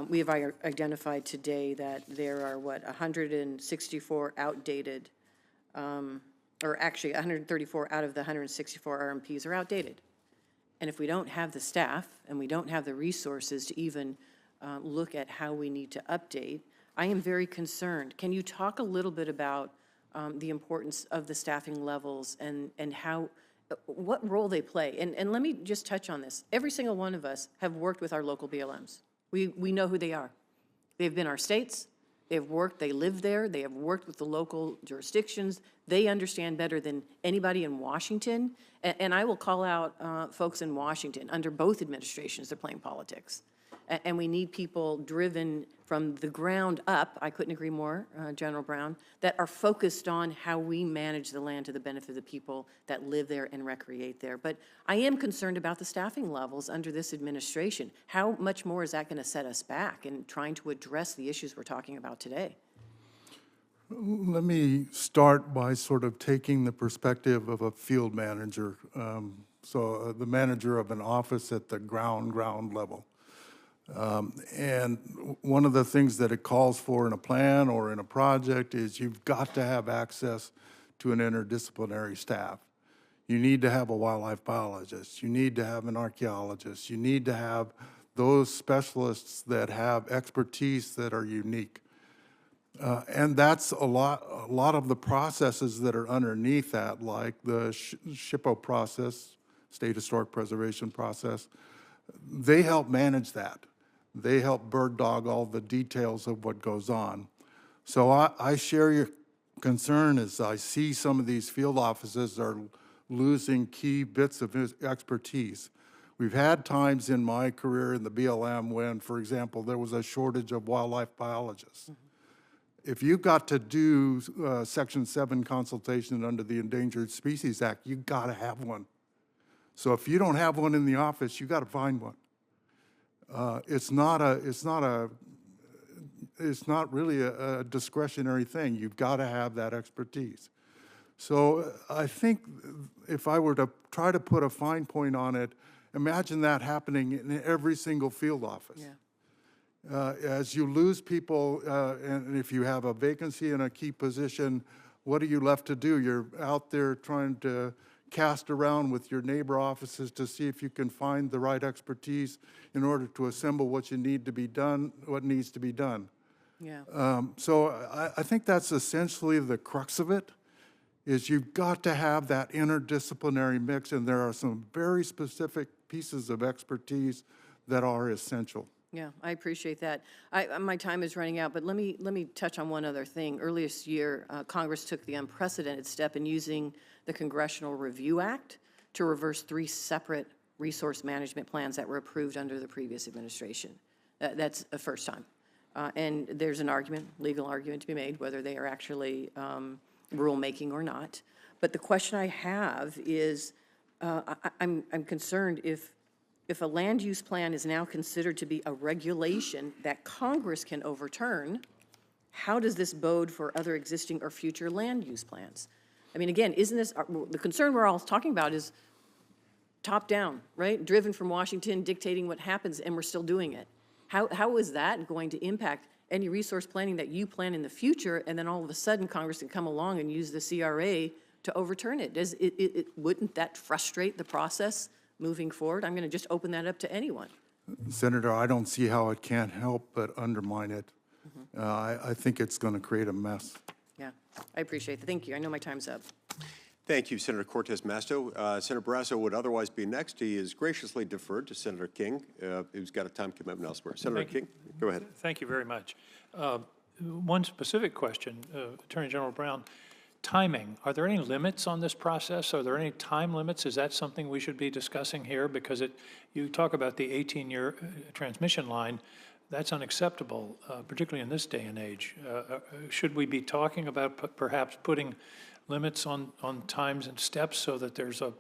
We have identified today that there are, 164 outdated, or actually 134 out of the 164 RMPs are outdated. And if we don't have the staff and we don't have the resources to even look at how we need to update, I am very concerned. Can you talk a little bit about the importance of the staffing levels and what role they play? And let me just touch on this. Every single one of us have worked with our local BLMs. We know who they are. They've been our states. They've worked, they live there. They have worked with the local jurisdictions. They understand better than anybody in Washington. And I will call out folks in Washington. Under both administrations, they're playing politics. And we need people driven from the ground up, I couldn't agree more, General Brown, that are focused on how we manage the land to the benefit of the people that live there and recreate there. But I am concerned about the staffing levels under this administration. How much more is that going to set us back in trying to address the issues we're talking about today? Let me start by sort of taking the perspective of a field manager, the manager of an office at the ground level. And one of the things that it calls for in a plan or in a project is you've got to have access to an interdisciplinary staff. You need to have a wildlife biologist. You need to have an archaeologist. You need to have those specialists that have expertise that are unique. And that's a lot of the processes that are underneath that, like the SHPO process, State Historic Preservation process. They help manage that. They help bird dog all the details of what goes on. So I share your concern as I see some of these field offices are losing key bits of expertise. We've had times in my career in the BLM when, for example, there was a shortage of wildlife biologists. Mm-hmm. If you've got to do Section 7 consultation under the Endangered Species Act, you've got to have one. So if you don't have one in the office, you've got to find one. It's not really a discretionary thing. You've got to have that expertise. So I think if I were to try to put a fine point on it, imagine that happening in every single field office. Yeah. As you lose people, and if you have a vacancy in a key position, what are you left to do? You're out there trying to cast around with your neighbor offices to see if you can find the right expertise in order to assemble what needs to be done. Yeah. So I think that's essentially the crux of it, is you've got to have that interdisciplinary mix, and there are some very specific pieces of expertise that are essential. Yeah, I appreciate that. My time is running out, but let me touch on one other thing. Earlier this year, Congress took the unprecedented step in using the Congressional Review Act to reverse 3 separate resource management plans that were approved under the previous administration. That's the first time. And there's an argument, legal argument to be made, whether they are actually rulemaking or not. But the question I have is, I'm concerned if a land use plan is now considered to be a regulation that Congress can overturn, how does this bode for other existing or future land use plans? mean, again, isn't this, the concern we're all talking about is top down, right? Driven from Washington, dictating what happens, and we're still doing it. How is that going to impact any resource planning that you plan in the future, and then all of a sudden Congress can come along and use the CRA to overturn it? Wouldn't that frustrate the process moving forward? I'm going to just open that up to anyone. Senator, I don't see how it can't help but undermine it. I think it's going to create a mess. Yeah, I appreciate it. Thank you. I know my time's up. Thank you, Senator Cortez Masto. Senator Barrasso would otherwise be next. He is graciously deferred to Senator King, who's got a time commitment elsewhere. Senator King, go ahead. Thank you very much. One specific question, Attorney General Brown, timing. Are there any limits on this process? Are there any time limits? Is that something we should be discussing here? Because you talk about the 18-year transmission line. That's unacceptable, particularly in this day and age. Should we be talking about perhaps putting limits on times and steps so that there's a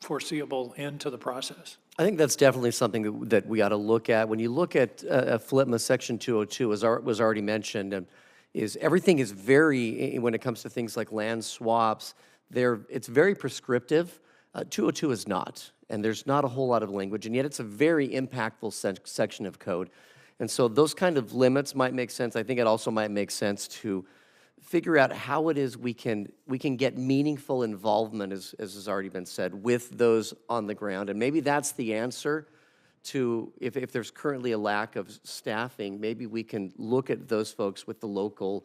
foreseeable end to the process? I think that's definitely something that we ought to look at. When you look at FLPMA Section 202, as was already mentioned, everything is very, when it comes to things like land swaps, it's very prescriptive. 202 is not, and there's not a whole lot of language, and yet it's a very impactful section of code. And so those kind of limits might make sense. I think it also might make sense to figure out how it is we can get meaningful involvement, as has already been said, with those on the ground. And maybe that's the answer to, if there's currently a lack of staffing, maybe we can look at those folks with the local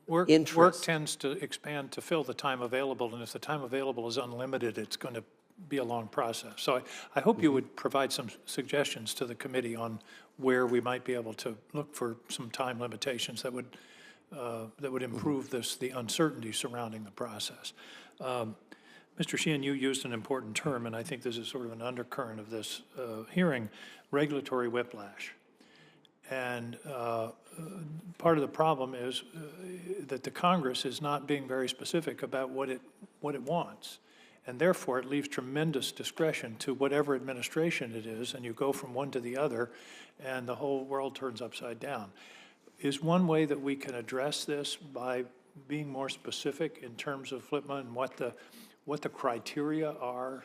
work interest. tends to expand to fill the time available, and if the time available is unlimited, it's going to be a long process. So I hope you would provide some suggestions to the committee on where we might be able to look for some time limitations that would improve the uncertainty surrounding the process. Mr. Sheehan, you used an important term, and I think this is sort of an undercurrent of this hearing, regulatory whiplash. And part of the problem is that the Congress is not being very specific about what it wants. And therefore, it leaves tremendous discretion to whatever administration it is, and you go from one to the other, and the whole world turns upside down. Is one way that we can address this by being more specific in terms of FLPMA and what the criteria are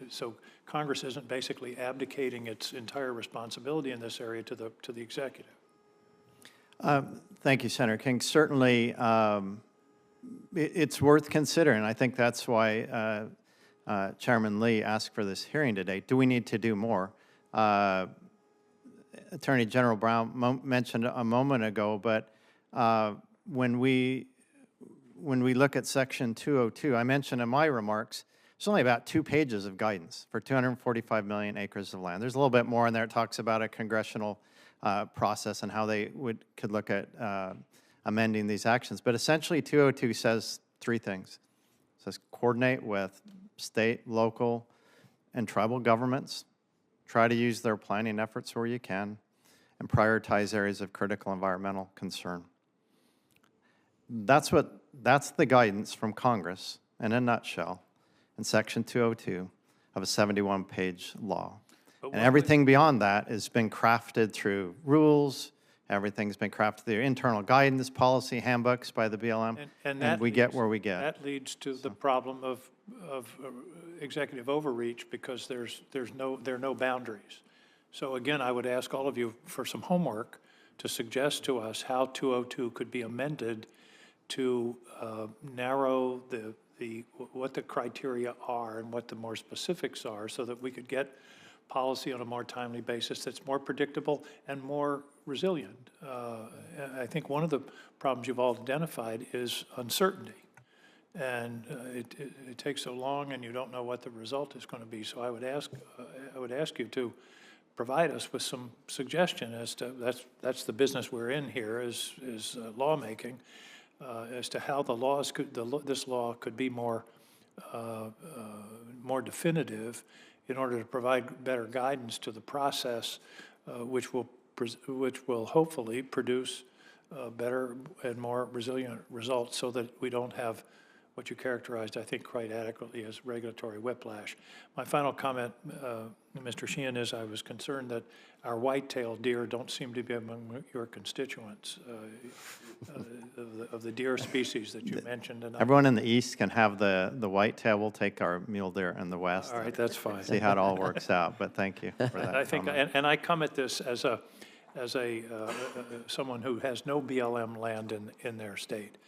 so Congress isn't basically abdicating its entire responsibility in this area to the executive? Thank you, Senator King. Certainly, it's worth considering. I think that's why Chairman Lee asked for this hearing today. Do we need to do more? Attorney General Brown mentioned a moment ago, but when we look at Section 202, I mentioned in my remarks, there's only about 2 pages of guidance for 245 million acres of land. There's a little bit more in there. It talks about a congressional process and how they could look at amending these actions. But essentially, 202 says 3 things. It says coordinate with state, local, and tribal governments. Try to use their planning efforts where you can, and prioritize areas of critical environmental concern. That's the guidance from Congress, in a nutshell, in Section 202 of a 71-page law. And everything beyond that has been crafted through rules. Everything's been crafted through internal guidance, policy handbooks by the BLM, and we get where we get. That leads to the problem of executive overreach because there are no boundaries. So again, I would ask all of you for some homework to suggest to us how 202 could be amended to narrow what the criteria are and what the more specifics are so that we could get policy on a more timely basis that's more predictable and more resilient. I think one of the problems you've all identified is uncertainty. And it takes so long and you don't know what the result is going to be. So I would ask you to provide us with some suggestion as to, that's the business we're in here is lawmaking, as to how this law could be more definitive in order to provide better guidance to the process, which will hopefully produce better and more resilient results so that we don't have what you characterized, I think, quite adequately as regulatory whiplash. My final comment, Mr. Sheehan, is I was concerned that our white-tailed deer don't seem to be among your constituents of the deer species that you mentioned. And Everyone in the east can have the whitetail. We'll take our mule deer in the west. all right, that's fine. See how it all works out, but thank you for that I think, comment. and I come at this as someone who has no BLM land in their state.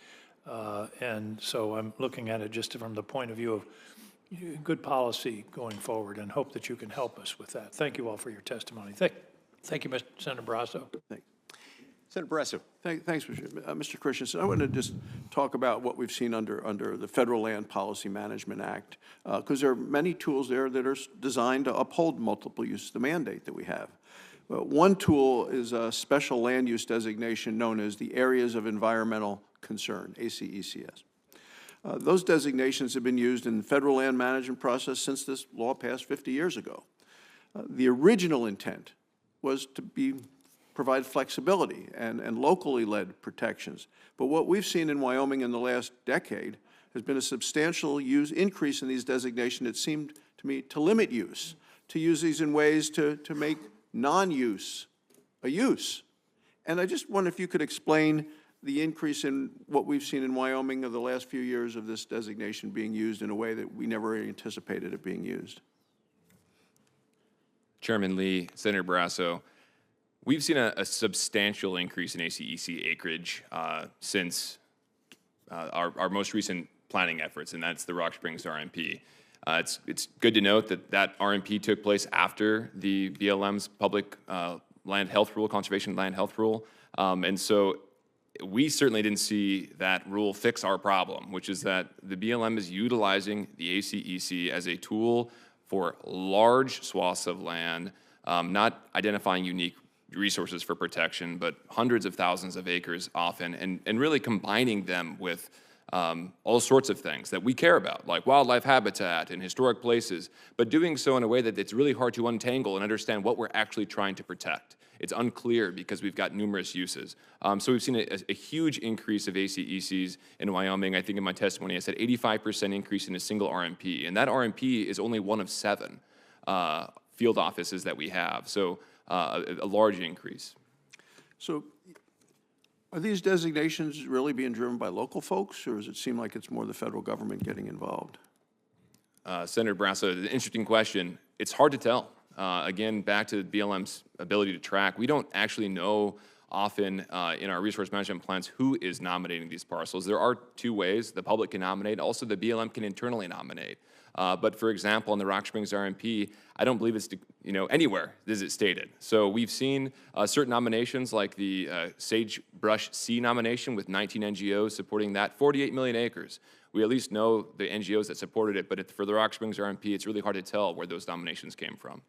And so I'm looking at it just from the point of view of good policy going forward, and hope that you can help us with that. Thank you all for your testimony. Thank you, Senator Barrasso. Senator Barrasso. Thanks, Mr. Christensen. I want to just talk about what we've seen under the Federal Land Policy Management Act, because there are many tools there that are designed to uphold multiple use, the mandate that we have. One tool is a special land use designation known as the Areas of Environmental Concern, ACECS. Those designations have been used in the federal land management process since this law passed 50 years ago. The original intent was to provide flexibility and locally led protections. But what we've seen in Wyoming in the last decade has been a substantial increase in these designations. It seemed to me to limit use, to use these in ways to make non-use a use. And I just wonder if you could explain the increase in what we've seen in Wyoming of the last few years of this designation being used in a way that we never anticipated it being used. Chairman Lee, Senator Barrasso, we've seen a substantial increase in ACEC acreage since our most recent planning efforts, and that's the Rock Springs RMP. It's good to note that RMP took place after the BLM's public land health rule, conservation land health rule, and so we certainly didn't see that rule fix our problem, which is that the BLM is utilizing the ACEC as a tool for large swaths of land, not identifying unique resources for protection, but hundreds of thousands of acres often, and really combining them with all sorts of things that we care about, like wildlife habitat and historic places, but doing so in a way that it's really hard to untangle and understand what we're actually trying to protect. It's unclear because we've got numerous uses. So we've seen a huge increase of ACECs in Wyoming. I think in my testimony I said 85% increase in a single RMP, and that RMP is only one of 7 field offices that we have, so a large increase. So are these designations really being driven by local folks, or does it seem like it's more the federal government getting involved? Senator Barrasso, an interesting question. It's hard to tell. Again, back to BLM's ability to track, we don't actually know often in our resource management plans who is nominating these parcels. There are 2 ways. The public can nominate. Also, the BLM can internally nominate. But for example, in the Rock Springs RMP, I don't believe it's anywhere is it stated. So we've seen certain nominations like the Sagebrush Sea nomination with 19 NGOs supporting that, 48 million acres. We at least know the NGOs that supported it, but for the Rock Springs RMP, it's really hard to tell where those nominations came from.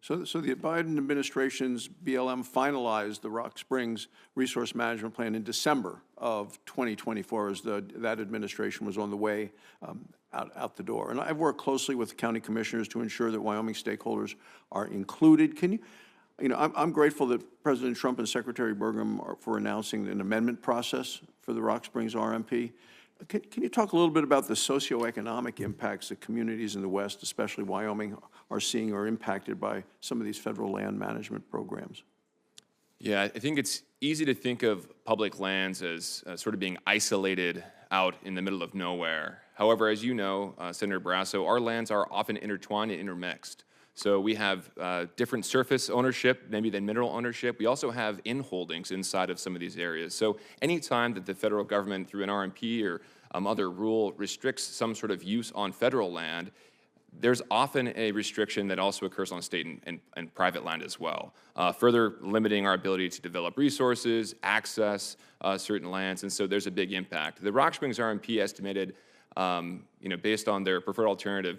So the Biden administration's BLM finalized the Rock Springs Resource Management Plan in December of 2024 as that administration was on the way out the door. And I've worked closely with the county commissioners to ensure that Wyoming stakeholders are included. Can you, I'm grateful that President Trump and Secretary Burgum are for announcing an amendment process for the Rock Springs RMP. Can you talk a little bit about the socioeconomic impacts that communities in the West, especially Wyoming, are seeing or impacted by some of these federal land management programs? Yeah, I think it's easy to think of public lands as sort of being isolated out in the middle of nowhere. However, as you know, Senator Barrasso, our lands are often intertwined and intermixed. So we have different surface ownership, maybe than mineral ownership. We also have in-holdings inside of some of these areas. So anytime that the federal government, through an RMP or other rule, restricts some sort of use on federal land, there's often a restriction that also occurs on state and private land as well, further limiting our ability to develop resources, access certain lands, and so there's a big impact. The Rock Springs RMP estimated, based on their preferred alternative,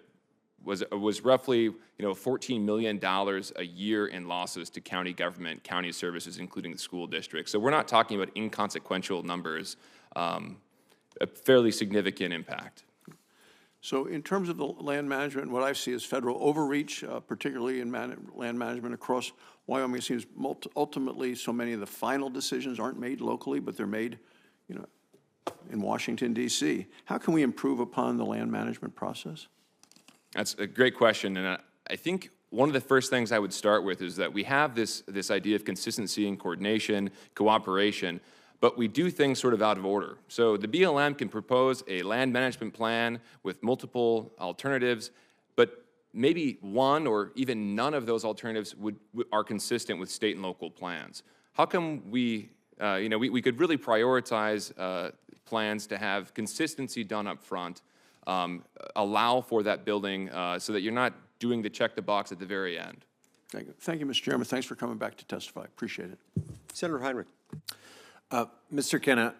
was roughly $14 million a year in losses to county government, county services, including the school district. So we're not talking about inconsequential numbers, a fairly significant impact. So in terms of the land management, what I see is federal overreach, particularly in land management across Wyoming. It seems ultimately so many of the final decisions aren't made locally, but they're made, in Washington, D.C. How can we improve upon the land management process? That's a great question, and I think one of the first things I would start with is that we have this idea of consistency and coordination, cooperation, but we do things sort of out of order. So the BLM can propose a land management plan with multiple alternatives, but maybe one or even none of those alternatives are consistent with state and local plans. How come we could really prioritize plans to have consistency done up front, allow for that building so that you're not doing the check the box at the very end. Thank you, Mr. Chairman. Thanks for coming back to testify. Appreciate it. Senator Heinrich. Mr. Kenna,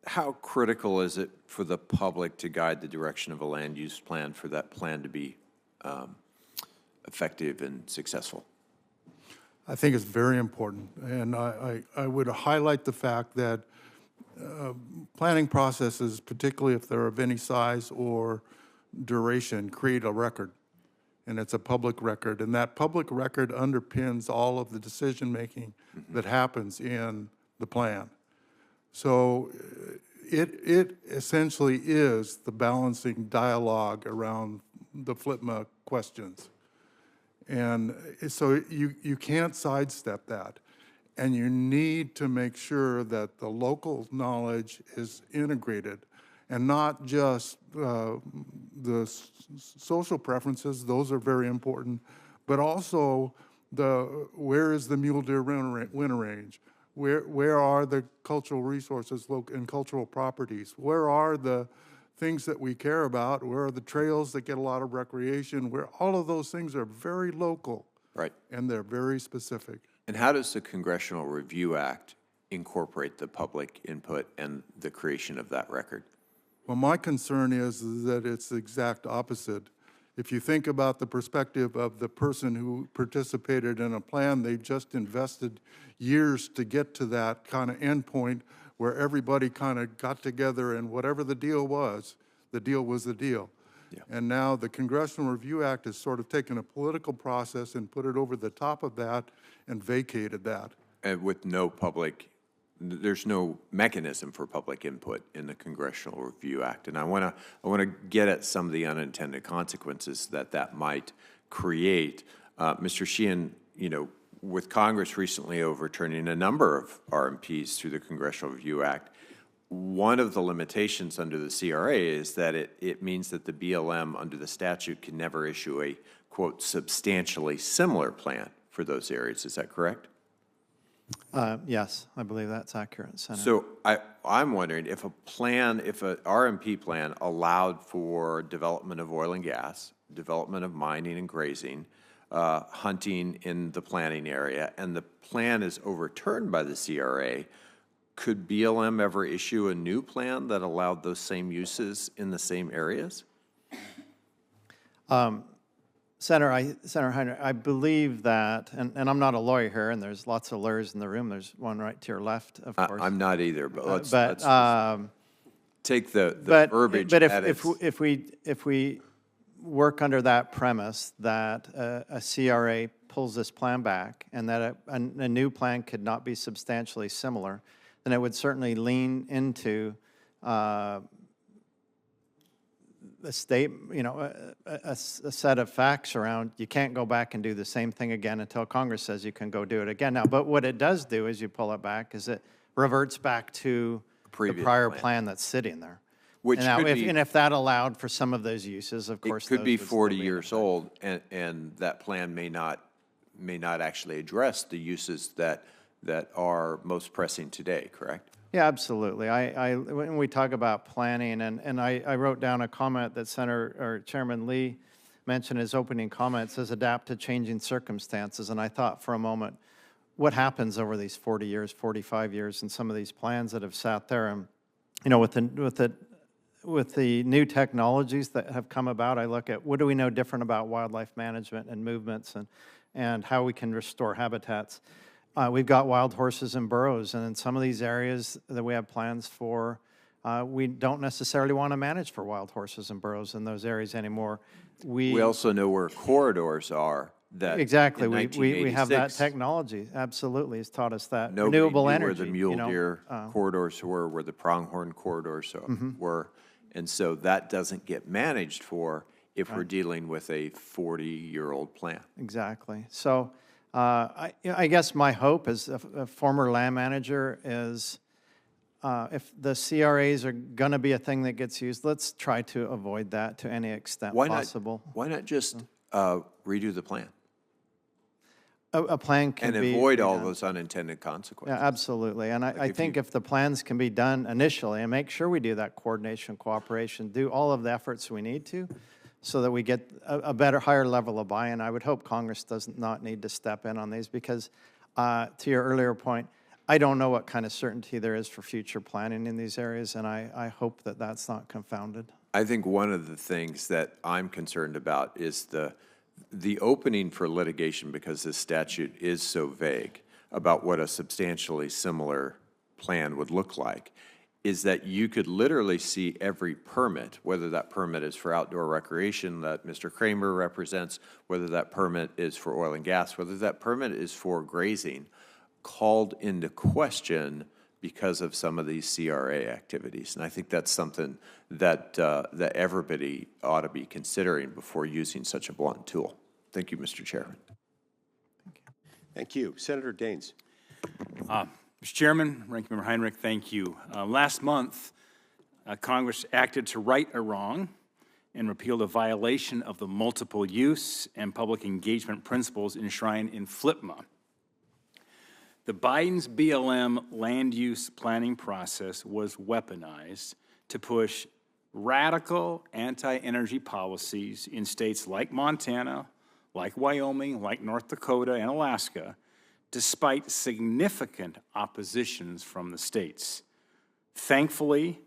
how critical is it for the public to guide the direction of a land use plan for that plan to be effective and successful? I think it's very important, and I would highlight the fact that planning processes, particularly if they're of any size or duration, create a record, and it's a public record, and that public record underpins all of the decision-making that happens in the plan. So it essentially is the balancing dialogue around the FLPMA questions. And so you can't sidestep that. And you need to make sure that the local knowledge is integrated and not just the social preferences, those are very important, but also where is the mule deer winter range? Where are the cultural resources and cultural properties? Where are the things that we care about? Where are the trails that get a lot of recreation? Where all of those things are very local. Right. And they're very specific. And how does the Congressional Review Act incorporate the public input and the creation of that record? Well, my concern is that it's the exact opposite. If you think about the perspective of the person who participated in a plan, they've just invested years to get to that kind of endpoint where everybody kind of got together and whatever the deal was the deal. Yeah. And now the Congressional Review Act has sort of taken a political process and put it over the top of that and vacated that. And with no public, there's no mechanism for public input in the Congressional Review Act. And I want to get at some of the unintended consequences that might create. Mr. Sheehan, with Congress recently overturning a number of RMPs through the Congressional Review Act, one of the limitations under the CRA is that it means that the BLM under the statute can never issue a, quote, substantially similar plan for those areas. Is that correct? Yes, I believe that's accurate, Senator. So I'm wondering if an RMP plan allowed for development of oil and gas, development of mining and grazing, hunting in the planning area, and the plan is overturned by the CRA, could BLM ever issue a new plan that allowed those same uses in the same areas? Senator Heinrich, I believe that, and I'm not a lawyer here, and there's lots of lawyers in the room. There's one right to your left, of course. I'm not either, but let's take the verbiage. But if we work under that premise that a CRA pulls this plan back and that a new plan could not be substantially similar, then it would certainly lean into a state, a set of facts around you can't go back and do the same thing again until Congress says you can go do it again. Now, but what it does do is you pull it back is it reverts back to the prior plan that's sitting there. Which now, could and if that allowed for some of those uses, of course, it could be 40 years old, and that plan may not actually address the uses that are most pressing today, correct? Yeah, absolutely. When we talk about planning, and I wrote down a comment that Chairman Lee mentioned in his opening comment, says adapt to changing circumstances, and I thought for a moment, what happens over these 40 years, 45 years, and some of these plans that have sat there, and with the new technologies that have come about, I look at what do we know different about wildlife management and movements and how we can restore habitats. We've got wild horses and burros, and in some of these areas that we have plans for, we don't necessarily want to manage for wild horses and burros in those areas anymore. We also know where corridors are that Exactly. in We have that 1986, technology. Absolutely. It's taught us that. nobody Renewable knew energy. where the you mule know, deer corridors where the pronghorn corridors were. And so that doesn't get managed for if we're dealing with a 40-year-old plan. Exactly. So I guess my hope as a former land manager is if the CRAs are going to be a thing that gets used, let's try to avoid that to any extent possible. Why not just redo the plan A plan can and be avoid all redone. those unintended consequences? Yeah, absolutely. And I think if the plans can be done initially, and make sure we do that coordination, cooperation, do all of the efforts we need to, so that we get a better, higher level of buy-in. I would hope Congress does not need to step in on these because, to your earlier point, I don't know what kind of certainty there is for future planning in these areas, and I hope that that's not confounded. I think one of the things that I'm concerned about is the opening for litigation, because this statute is so vague about what a substantially similar plan would look like, is that you could literally see every permit, whether that permit is for outdoor recreation that Mr. Kramer represents, whether that permit is for oil and gas, whether that permit is for grazing, called into question because of some of these CRA activities. And I think that's something that, that everybody ought to be considering before using such a blunt tool. Thank you, Mr. Chairman. Thank you. Senator Daines. Mr. Chairman, Ranking Member Heinrich, thank you. Last month, Congress acted to right a wrong and repealed a violation of the multiple use and public engagement principles enshrined in FLPMA. The Biden's BLM land use planning process was weaponized to push radical anti-energy policies in states like Montana, like Wyoming, like North Dakota, and Alaska, despite significant oppositions from the states. Thankfully,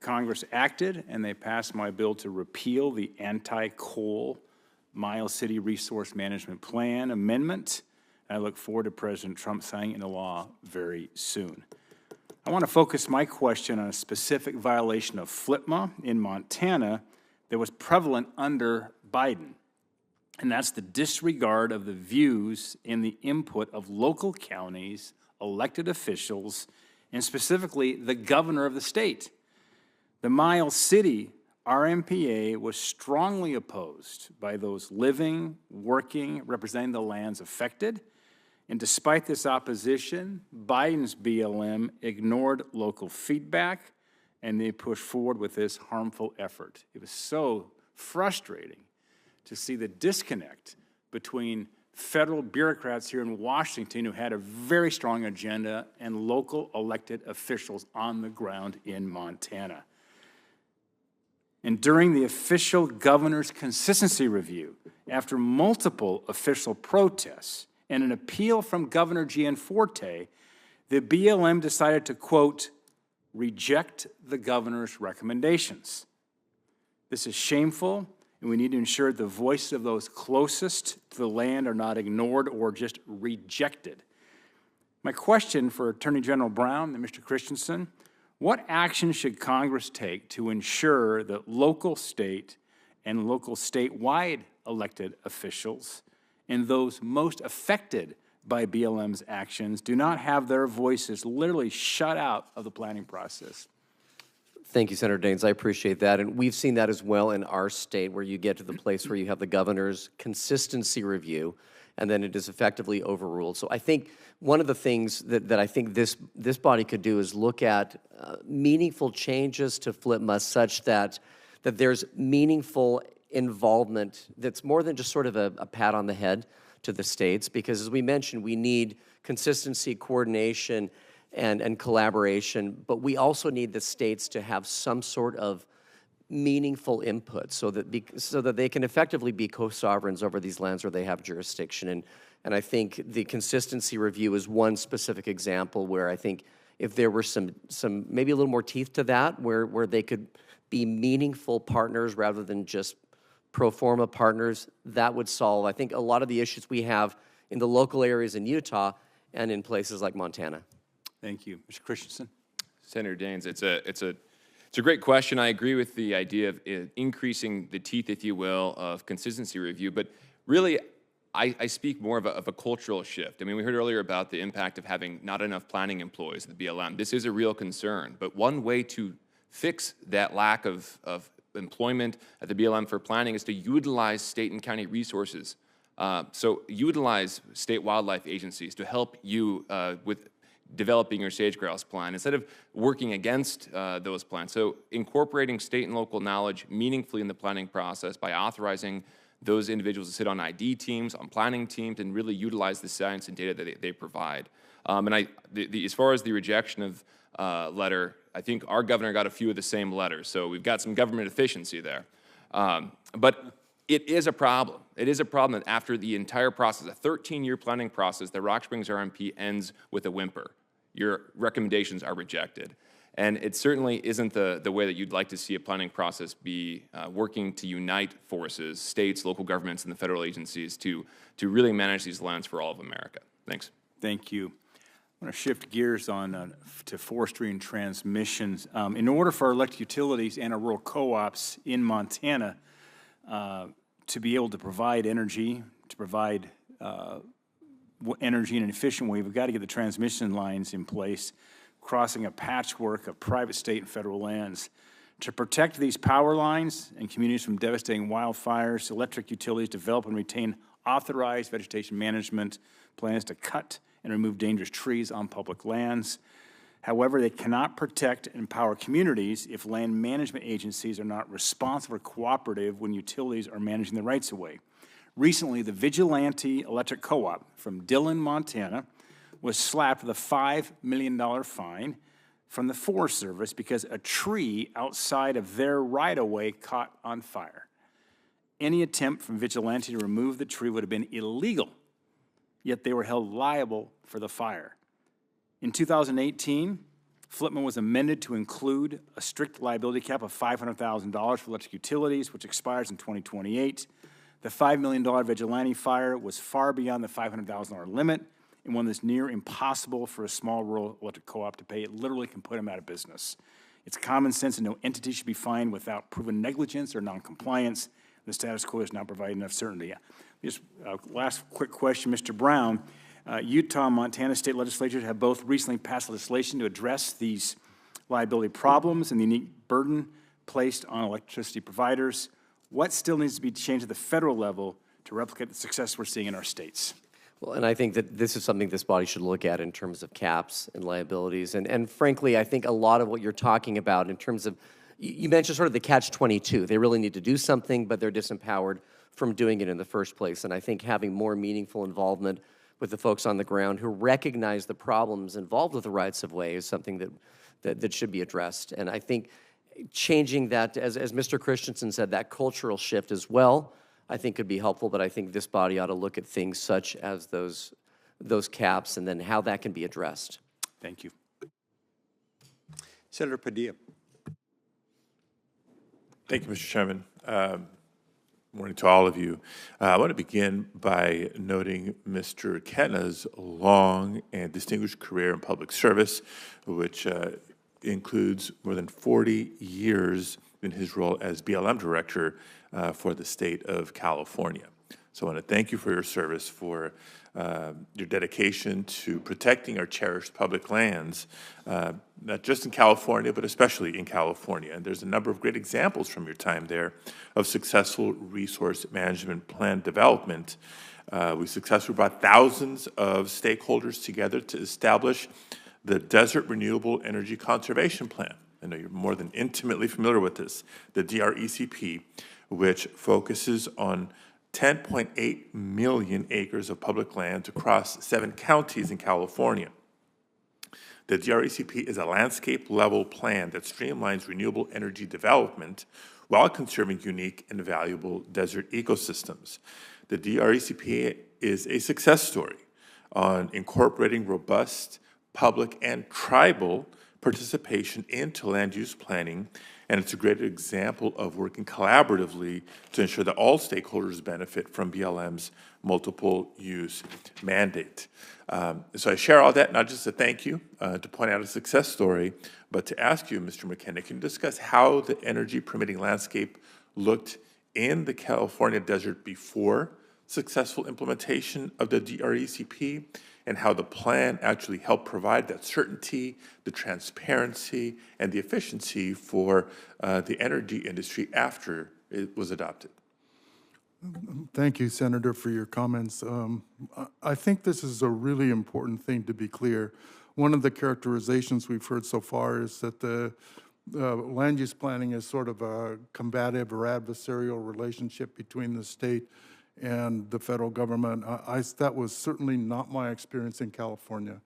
Congress acted and they passed my bill to repeal the anti-coal Miles City Resource Management Plan amendment. I look forward to President Trump signing into law very soon. I want to focus my question on a specific violation of FLPMA in Montana that was prevalent under Biden. And that's the disregard of the views and the input of local counties, elected officials, and specifically the governor of the state. The Miles City RMPA was strongly opposed by those living, working, representing the lands affected. And despite this opposition, Biden's BLM ignored local feedback and they pushed forward with this harmful effort. It was so frustrating to see the disconnect between federal bureaucrats here in Washington who had a very strong agenda and local elected officials on the ground in Montana. And during the official governor's consistency review, after multiple official protests and an appeal from Governor Gianforte, the BLM decided to, quote, reject the governor's recommendations. This is shameful, and we need to ensure the voices of those closest to the land are not ignored or just rejected. My question for Attorney General Brown and Mr. Christensen, what action should Congress take to ensure that local state and local statewide elected officials and those most affected by BLM's actions do not have their voices literally shut out of the planning process? Thank you, Senator Daines. I appreciate that. And we've seen that as well in our state, where you get to the place where you have the governor's consistency review, and then it is effectively overruled. So I think one of the things that I think this body could do is look at meaningful changes to FLPMA such that there's meaningful involvement that's more than just sort of a pat on the head to the states, because as we mentioned, we need consistency, coordination, and collaboration, but we also need the states to have some sort of meaningful input so that they can effectively be co-sovereigns over these lands where they have jurisdiction. And I think the consistency review is one specific example where I think if there were some maybe a little more teeth to that, where they could be meaningful partners rather than just pro forma partners, that would solve, I think, a lot of the issues we have in the local areas in Utah and in places like Montana. Thank you. Mr. Christensen? Senator Daines, it's a great question. I agree with the idea of increasing the teeth, if you will, of consistency review. But really, I speak more of a cultural shift. I mean, we heard earlier about the impact of having not enough planning employees at the BLM. This is a real concern, but one way to fix that lack of employment at the BLM for planning is to utilize state and county resources. So utilize state wildlife agencies to help you with developing your sage-grouse plan instead of working against those plans. So incorporating state and local knowledge meaningfully in the planning process by authorizing those individuals to sit on ID teams, on planning teams, and really utilize the science and data that they provide. As far as the rejection of letter, I think our governor got a few of the same letters, so we've got some government efficiency there. But it is a problem. It is a problem that after the entire process, a 13-year planning process, the Rock Springs RMP ends with a whimper. Your recommendations are rejected. And it certainly isn't the way that you'd like to see a planning process be working to unite forces, states, local governments, and the federal agencies to really manage these lands for all of America. Thanks. Thank you. I want to shift gears on to forestry and transmissions. In order for our electric utilities and our rural co-ops in Montana to be able to provide energy, energy in an efficient way, we've got to get the transmission lines in place, crossing a patchwork of private, state, and federal lands. To protect these power lines and communities from devastating wildfires, electric utilities develop and retain authorized vegetation management plans to cut and remove dangerous trees on public lands. However, they cannot protect and empower communities if land management agencies are not responsive or cooperative when utilities are managing the rights-of-way. Recently, the Vigilante Electric Co-op from Dillon, Montana, was slapped with a $5 million fine from the Forest Service because a tree outside of their right-of-way caught on fire. Any attempt from Vigilante to remove the tree would have been illegal, yet they were held liable for the fire. In 2018, FLPMA was amended to include a strict liability cap of $500,000 for electric utilities, which expires in 2028. The $5 million Vigilante fire was far beyond the $500,000 limit, and one that's near impossible for a small rural electric co-op to pay. It literally can put them out of business. It's common sense and no entity should be fined without proven negligence or noncompliance. The status quo is not providing enough certainty. Just last quick question, Mr. Brown. Utah and Montana state legislatures have both recently passed legislation to address these liability problems and the unique burden placed on electricity providers. What still needs to be changed at the federal level to replicate the success we're seeing in our states? Well, and I think that this is something this body should look at in terms of caps and liabilities. And frankly, I think a lot of what you're talking about in terms of, you mentioned sort of the catch-22. They really need to do something, but they're disempowered from doing it in the first place. And I think having more meaningful involvement with the folks on the ground who recognize the problems involved with the rights-of-way is something that should be addressed. And I think changing that, as Mr. Christensen said, that cultural shift as well, I think could be helpful, but I think this body ought to look at things such as those caps and then how that can be addressed. Thank you. Senator Padilla. Thank you, Mr. Chairman. Morning to all of you. I want to begin by noting Mr. Ketna's long and distinguished career in public service, which includes more than 40 years in his role as BLM director for the state of California. So I want to thank you for your service, for your dedication to protecting our cherished public lands, not just in California, but especially in California. And there's a number of great examples from your time there of successful resource management plan development. We successfully brought thousands of stakeholders together to establish the Desert Renewable Energy Conservation Plan. I know you're more than intimately familiar with this, the DRECP, which focuses on 10.8 million acres of public lands across 7 counties in California. The DRECP is a landscape-level plan that streamlines renewable energy development while conserving unique and valuable desert ecosystems. The DRECP is a success story on incorporating robust public and tribal participation into land use planning, and it's a great example of working collaboratively to ensure that all stakeholders benefit from BLM's multiple use mandate. So I share all that, not just to thank you, to point out a success story, but to ask you, Mr. McKenna, can you discuss how the energy permitting landscape looked in the California desert before successful implementation of the DRECP and how the plan actually helped provide that certainty, the transparency, and the efficiency for the energy industry after it was adopted. Thank you, Senator, for your comments. I think this is a really important thing to be clear. One of the characterizations we've heard so far is that the land use planning is sort of a combative or adversarial relationship between the state and the federal government. That was certainly not my experience in California.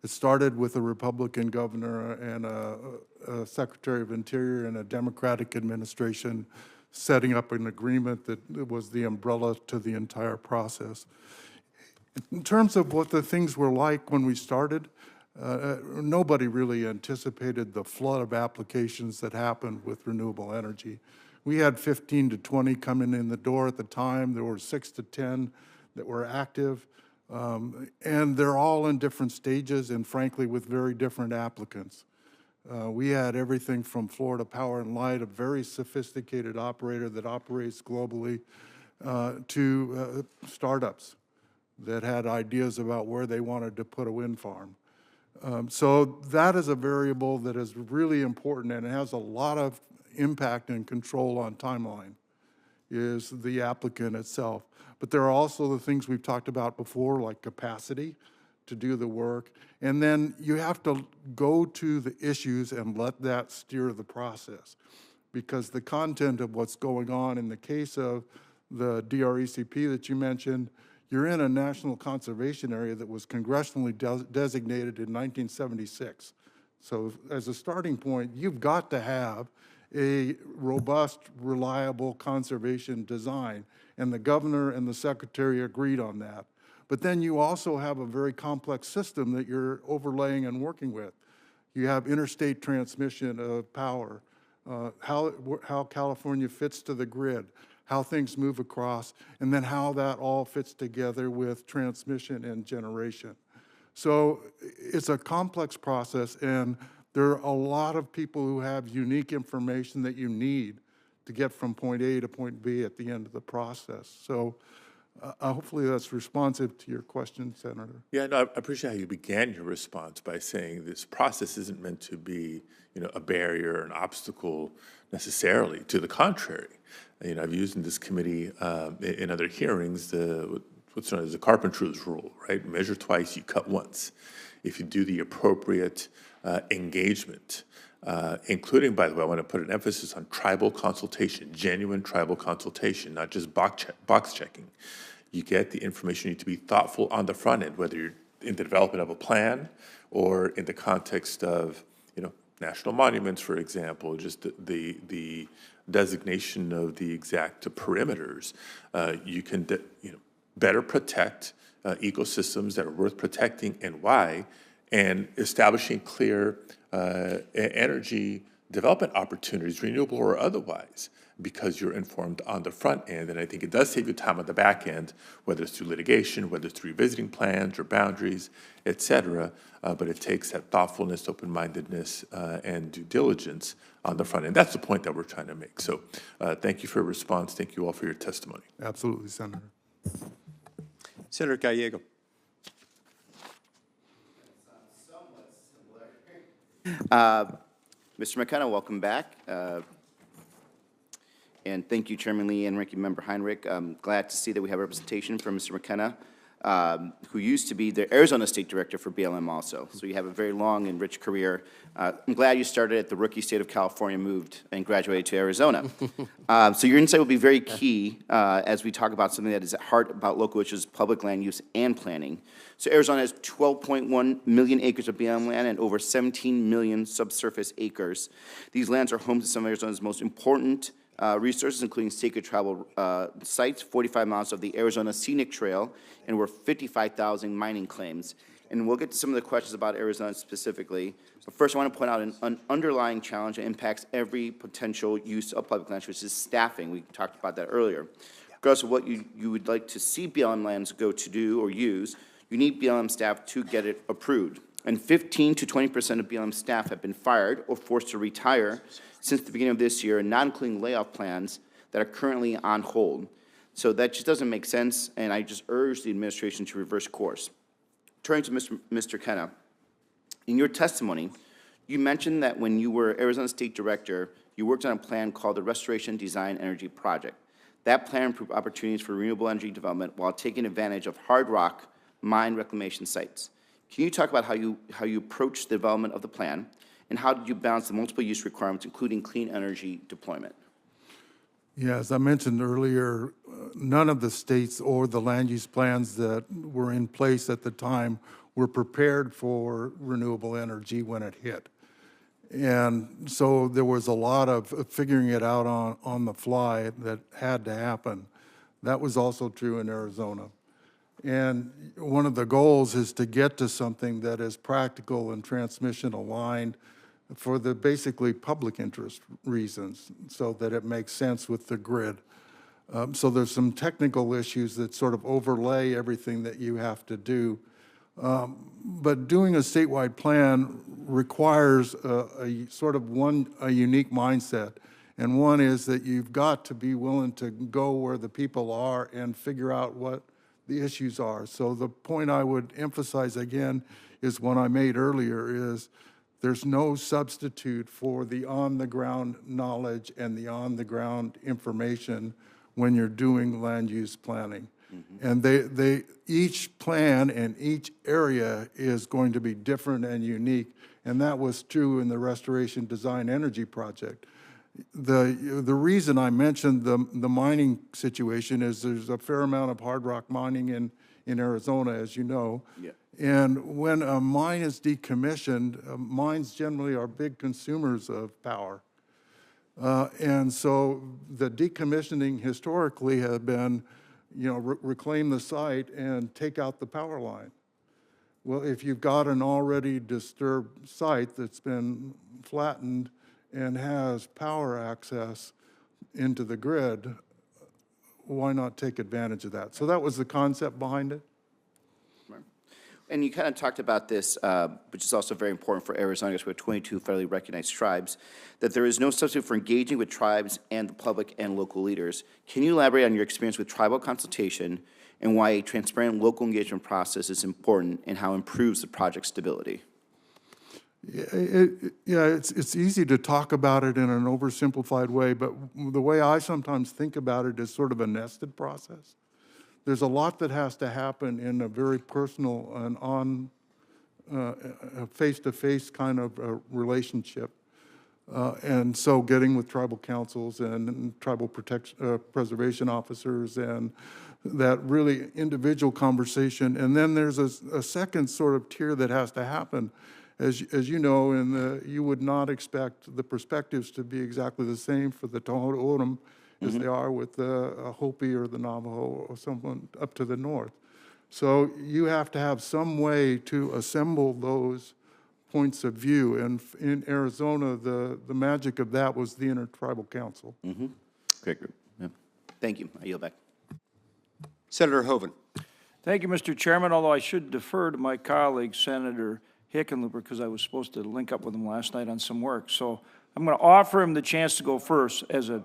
It started with a Republican governor and a Secretary of Interior and a Democratic administration setting up an agreement that was the umbrella to the entire process. In terms of what the things were like when we started, nobody really anticipated the flood of applications that happened with renewable energy. We had 15 to 20 coming in the door at the time. There were 6 to 10 that were active, and they're all in different stages and frankly with very different applicants. We had everything from Florida Power and Light, a very sophisticated operator that operates globally, to startups that had ideas about where they wanted to put a wind farm. So that is a variable that is really important and has a lot of impact and control on timeline, is the applicant itself. But there are also the things we've talked about before, like capacity to do the work. And then you have to go to the issues and let that steer the process, because the content of what's going on in the case of the DRECP that you mentioned, you're in a national conservation area that was congressionally designated in 1976. So as a starting point, you've got to have a robust, reliable conservation design, and the governor and the secretary agreed on that. But then you also have a very complex system that you're overlaying and working with. You have interstate transmission of power, how California fits to the grid, how things move across, and then how that all fits together with transmission and generation. So it's a complex process, and there are a lot of people who have unique information that you need to get from point A to point B at the end of the process. So hopefully that's responsive to your question, Senator. Yeah, no, I appreciate how you began your response by saying this process isn't meant to be, a barrier, an obstacle necessarily. To the contrary, I've used in this committee in other hearings what's known as the carpenter's rule, right? Measure twice, you cut once. If you do the appropriate engagement, including, by the way, I want to put an emphasis on tribal consultation, genuine tribal consultation, not just box checking. You get the information. You need to be thoughtful on the front end, whether you're in the development of a plan or in the context of, national monuments, for example, just the designation of the exact perimeters. You can, better protect ecosystems that are worth protecting and why, and establishing clear energy development opportunities, renewable or otherwise, because you're informed on the front end. And I think it does save you time on the back end, whether it's through litigation, whether it's through revisiting plans or boundaries, et cetera. But it takes that thoughtfulness, open-mindedness, and due diligence on the front end. That's the point that we're trying to make. So thank you for your response. Thank you all for your testimony. Absolutely, Senator. Senator Gallego. Mr. McKenna, welcome back. And thank you, Chairman Lee and Ranking Member Heinrich. I'm glad to see that we have representation from Mr. McKenna, who used to be the Arizona State Director for BLM also. So you have a very long and rich career. I'm glad you started at the rookie state of California, moved and graduated to Arizona. So your insight will be very key as we talk about something that is at heart about local issues, public land use and planning. So Arizona has 12.1 million acres of BLM land and over 17 million subsurface acres. These lands are home to some of Arizona's most important resources, including sacred tribal sites, 45 miles of the Arizona Scenic Trail, and over 55,000 mining claims. And we'll get to some of the questions about Arizona specifically. But first, I want to point out an underlying challenge that impacts every potential use of public lands, which is staffing. We talked about that earlier. Regardless of what you would like to see BLM lands go to do or use, you need BLM staff to get it approved. And 15 to 20% of BLM staff have been fired or forced to retire since the beginning of this year, not including layoff plans that are currently on hold. So that just doesn't make sense, and I just urge the administration to reverse course. Turning to Mr. Kenna, in your testimony, you mentioned that when you were Arizona State Director, you worked on a plan called the Restoration Design Energy Project. That plan improved opportunities for renewable energy development while taking advantage of hard rock mine reclamation sites. Can you talk about how you approached the development of the plan, and how did you balance the multiple use requirements, including clean energy deployment? Yeah, as I mentioned earlier, none of the states or the land use plans that were in place at the time were prepared for renewable energy when it hit. And so there was a lot of figuring it out on the fly that had to happen. That was also true in Arizona. And one of the goals is to get to something that is practical and transmission aligned for the basically public interest reasons, so that it makes sense with the grid. So there's some technical issues that sort of overlay everything that you have to do. But doing a statewide plan requires a sort of a unique mindset. And one is that you've got to be willing to go where the people are and figure out what the issues are. So the point I would emphasize again is one I made earlier is there's no substitute for the on-the-ground knowledge and the on-the-ground information when you're doing land use planning. Mm-hmm. And each plan and each area is going to be different and unique, and that was true in the Restoration Design Energy Project. The reason I mentioned the mining situation is there's a fair amount of hard rock mining in Arizona, as you know. Yeah. And when a mine is decommissioned, mines generally are big consumers of power. And so the decommissioning historically had been, reclaim the site and take out the power line. Well, if you've got an already disturbed site that's been flattened and has power access into the grid, why not take advantage of that? So that was the concept behind it. And you kind of talked about this, which is also very important for Arizona, because we have 22 federally recognized tribes, that there is no substitute for engaging with tribes and the public and local leaders. Can you elaborate on your experience with tribal consultation and why a transparent local engagement process is important and how it improves the project stability? It's easy to talk about it in an oversimplified way, but the way I sometimes think about it is sort of a nested process. There's a lot that has to happen in a very personal and on a face-to-face kind of relationship. And so getting with tribal councils and tribal preservation officers and that really individual conversation. And then there's a second sort of tier that has to happen. As you know, you would not expect the perspectives to be exactly the same for the Tohono O'odham as they are with the Hopi or the Navajo or someone up to the north. So you have to have some way to assemble those points of view. And in Arizona, the magic of that was the Intertribal Council. Mm-hmm. Okay, good. Yeah. Thank you. I yield back. Senator Hoeven. Thank you, Mr. Chairman, although I should defer to my colleague, Senator Hickenlooper, because I was supposed to link up with him last night on some work. So I'm going to offer him the chance to go first as a...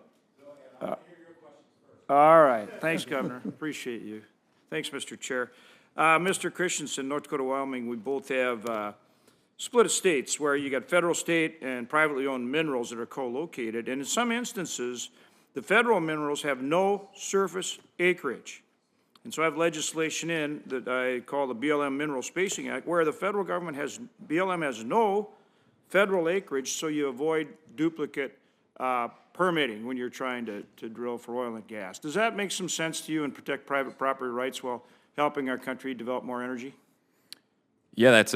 all right. Thanks, Governor. Appreciate you. Thanks, Mr. Chair. Mr. Christensen, North Dakota, Wyoming, we both have split estates where you got federal, state, and privately owned minerals that are co-located. And in some instances, the federal minerals have no surface acreage. And so I have legislation in that I call the BLM Mineral Spacing Act, where the federal government BLM has no federal acreage, so you avoid duplicate permitting when you're trying to drill for oil and gas. Does that make some sense to you and protect private property rights while helping our country develop more energy? Yeah, that's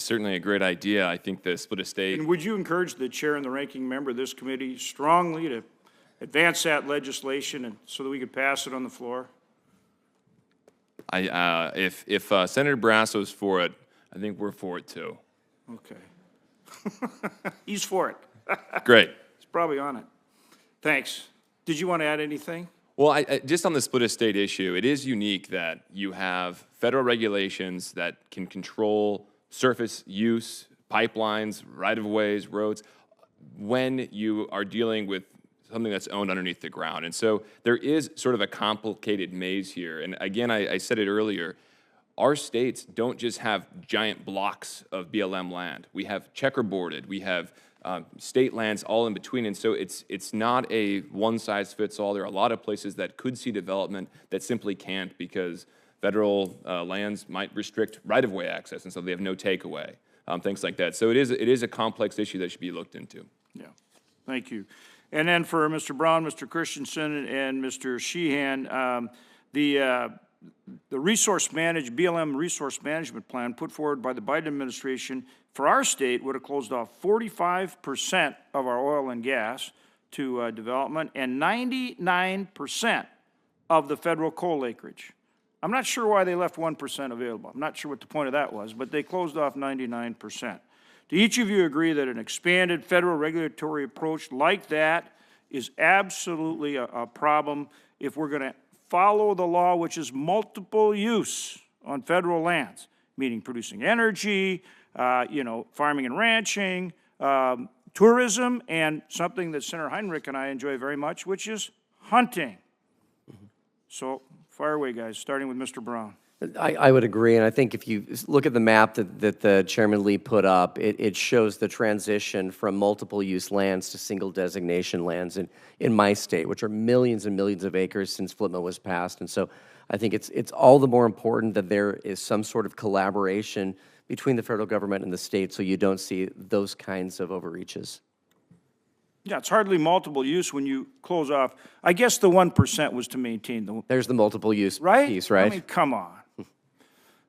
certainly a great idea. I think the split estate. And would you encourage the chair and the ranking member of this committee strongly to advance that legislation and so that we could pass it on the floor? If Senator Barrasso's for it, I think we're for it too. Okay. He's for it. Great. He's probably on it. Thanks. Did you want to add anything? Well, just on the split estate issue, it is unique that you have federal regulations that can control surface use, pipelines, right-of-ways, roads, when you are dealing with something that's owned underneath the ground. And so there is sort of a complicated maze here. And again, I said it earlier, our states don't just have giant blocks of BLM land. We have checkerboarded, we have state lands all in between. And so it's not a one-size-fits-all. There are a lot of places that could see development that simply can't because federal lands might restrict right-of-way access, and so they have no takeaway, things like that. So it is a complex issue that should be looked into. Yeah, thank you. And then for Mr. Brown, Mr. Christensen, and Mr. Sheehan, the BLM resource management plan put forward by the Biden administration for our state would have closed off 45% of our oil and gas to development and 99% of the federal coal acreage. I'm not sure why they left 1% available. I'm not sure what the point of that was, but they closed off 99%. Do each of you agree that an expanded federal regulatory approach like that is absolutely a problem if we're going to follow the law, which is multiple use on federal lands, meaning producing energy, farming and ranching, tourism, and something that Senator Heinrich and I enjoy very much, which is hunting. So fire away, guys, starting with Mr. Brown. I would agree, and I think if you look at the map that the Chairman Lee put up, it shows the transition from multiple-use lands to single designation lands in my state, which are millions and millions of acres since FLPMA was passed. And so I think it's all the more important that there is some sort of collaboration between the federal government and the state so you don't see those kinds of overreaches. Yeah, it's hardly multiple use when you close off. I guess the 1% was to maintain the... There's the multiple use right? piece, right? I mean, come on.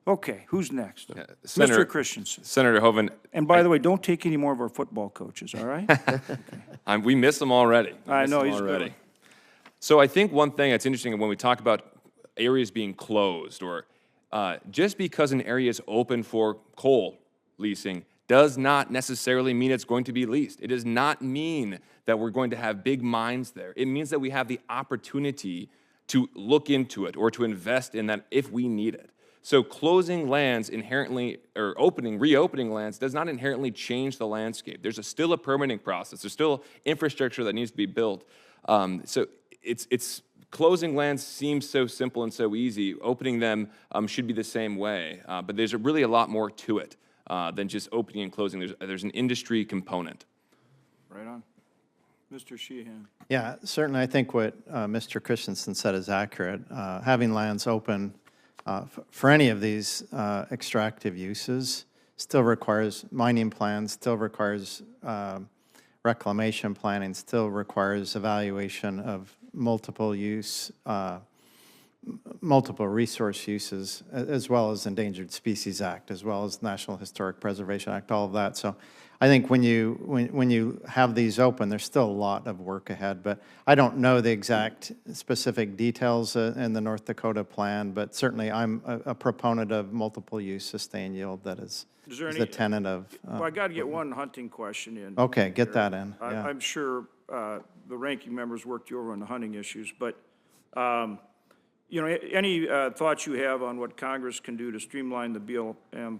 Okay, who's next? Senator Mr. Christensen. Senator Hoeven. And by the way, don't take any more of our football coaches, all right? Okay. We miss them already. I know, he's good. So I think one thing that's interesting when we talk about areas being closed or just because an area is open for coal leasing does not necessarily mean it's going to be leased. It does not mean that we're going to have big mines there. It means that we have the opportunity to look into it or to invest in that if we need it. So closing lands inherently, or reopening lands does not inherently change the landscape. There's still a permitting process. There's still infrastructure that needs to be built. So it's closing lands seems so simple and so easy. Opening them should be the same way. But there's really a lot more to it than just opening and closing. There's an industry component. Right on. Mr. Sheehan. Yeah, certainly I think what Mr. Christensen said is accurate. Having lands open for any of these extractive uses still requires mining plans, still requires reclamation planning, still requires evaluation of multiple use, multiple resource uses, as well as Endangered Species Act, as well as National Historic Preservation Act, all of that. So I think when you have these open, there's still a lot of work ahead. But I don't know the exact specific details in the North Dakota plan, but certainly I'm a proponent of multiple use sustained yield that is the tenet of. Well, I got to get one hunting question in. Okay, get that in. Yeah. I'm sure the ranking members worked you over on the hunting issues, but any thoughts you have on what Congress can do to streamline the BLM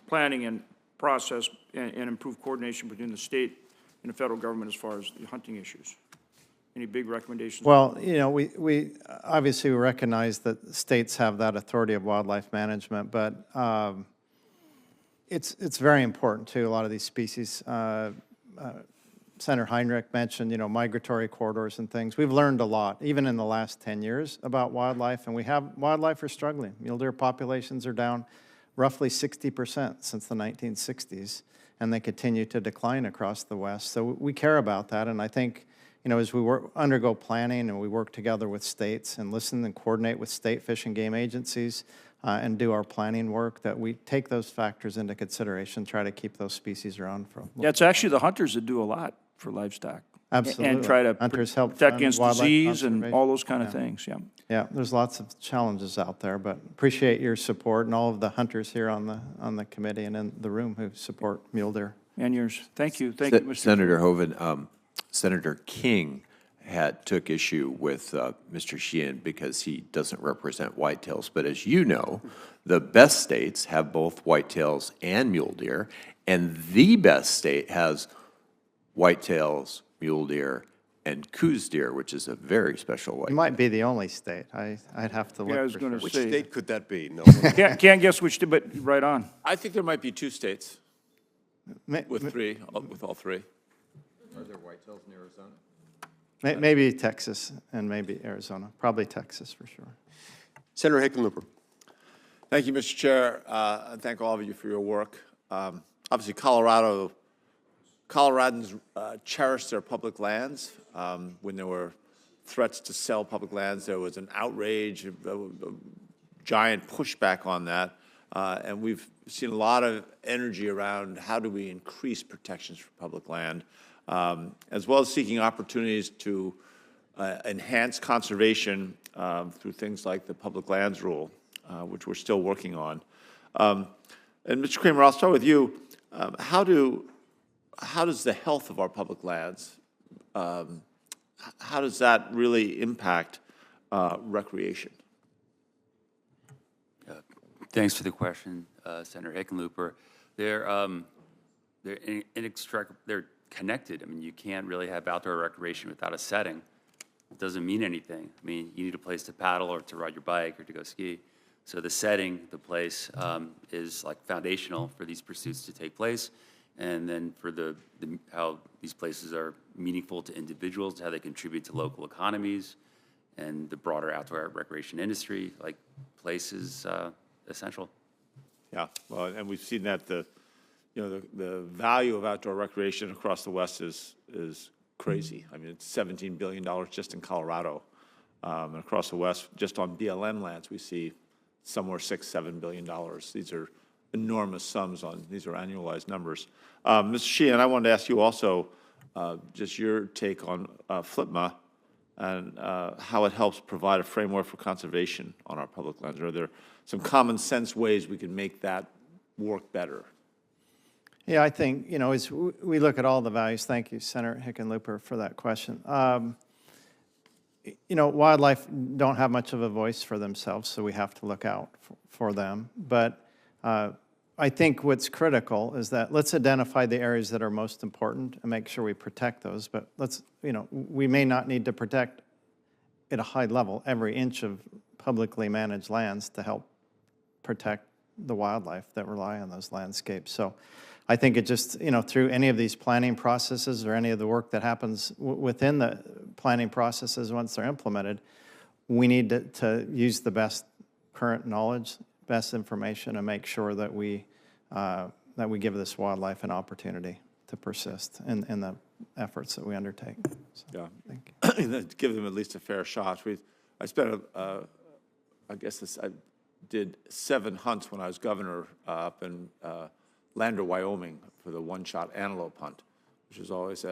planning and process and improve coordination between the state and the federal government as far as the hunting issues? Any big recommendations? Well, we obviously recognize that states have that authority of wildlife management, but it's very important too. A lot of these species, Senator Heinrich mentioned, migratory corridors and things. We've learned a lot, even in the last 10 years, about wildlife, and wildlife are struggling. Mule deer populations are down roughly 60% since the 1960s, and they continue to decline across the West. So we care about that, and I think, as we undergo planning and we work together with states and listen and coordinate with state fish and game agencies and do our planning work, that we take those factors into consideration, try to keep those species around. Yeah, it's actually the hunters that do a lot for livestock. Absolutely. And try to Hunters help protect fund against wildlife disease and conservation. all those kind of things, yeah. Yeah, there's lots of challenges out there, but appreciate your support and all of the hunters here on the committee and in the room who support mule deer. And yours. Thank you. Thank you, Mr. Senator Hoeven, Senator King took issue with Mr. Sheehan because he doesn't represent whitetails. But as you know, the best states have both whitetails and mule deer, and the best state has whitetails, mule deer, and Coues deer, which is a very special It white. might be the only state. I'd have to look. Yeah, I was for going to sure. Which say. state could that be? No. Can't guess which, but right on. I think there might be 2 states Ma- with 3, with all 3. Are there whitetails in Arizona? Maybe Texas and maybe Arizona. Probably Texas for sure. Senator Hickenlooper. Thank you, Mr. Chair, and thank all of you for your work. Obviously, Coloradans cherished their public lands. When there were threats to sell public lands, there was an outrage, a giant pushback on that. And we've seen a lot of energy around how do we increase protections for public land, as well as seeking opportunities to enhance conservation through things like the public lands rule, which we're still working on. And Mr. Kramer, I'll start with you. How does the health of our public lands, how does that really impact recreation? Thanks for the question, Senator Hickenlooper. They're connected. I mean, you can't really have outdoor recreation without a setting. It doesn't mean anything. I mean, you need a place to paddle or to ride your bike or to go ski. So the setting, the place, is like foundational for these pursuits to take place. And then for how these places are meaningful to individuals, how they contribute to local economies and the broader outdoor recreation industry, like places essential. Yeah, well, and we've seen that the value of outdoor recreation across the West is crazy. I mean, it's $17 billion just in Colorado. And across the West, just on BLM lands, we see somewhere $6-7 billion. These are enormous sums these are annualized numbers. Mr. Sheehan, I wanted to ask you also just your take on FLPMA and how it helps provide a framework for conservation on our public lands. Are there some common sense ways we can make that work better? Yeah, I think, as we look at all the values, thank you, Senator Hickenlooper, for that question. Wildlife don't have much of a voice for themselves, so we have to look out for them. But I think what's critical is that let's identify the areas that are most important and make sure we protect those. But we may not need to protect at a high level every inch of publicly managed lands to help protect the wildlife that rely on those landscapes. So I think it just, through any of these planning processes or any of the work that happens within the planning processes once they're implemented, we need to use the best current knowledge, best information, and make sure that we give this wildlife an opportunity to persist in the efforts that we undertake. So, Yeah, thank you. Give them at least a fair shot. I spent I did 7 hunts when I was governor up in Lander, Wyoming, for the one-shot antelope hunt, which is always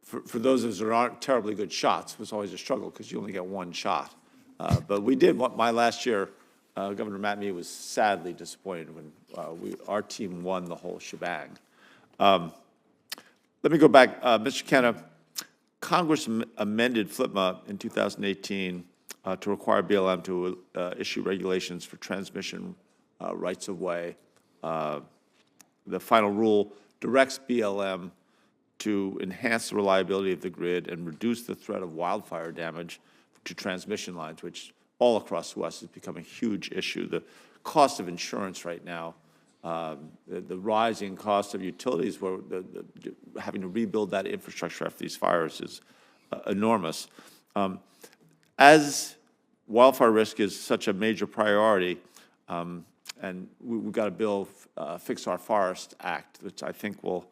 for those of us that aren't terribly good shots, it was always a struggle because you only get one shot. But we did. My last year, Governor Matt Mee was sadly disappointed when our team won the whole shebang. Let me go back. Mr. Kenna, Congress amended FLPMA in 2018 to require BLM to issue regulations for transmission rights of way. The final rule directs BLM to enhance the reliability of the grid and reduce the threat of wildfire damage to transmission lines, which all across the West has become a huge issue. The cost of insurance right now, the rising cost of utilities, where having to rebuild that infrastructure after these fires is enormous. As wildfire risk is such a major priority, and we've got a bill, Fix Our Forest Act, which I think will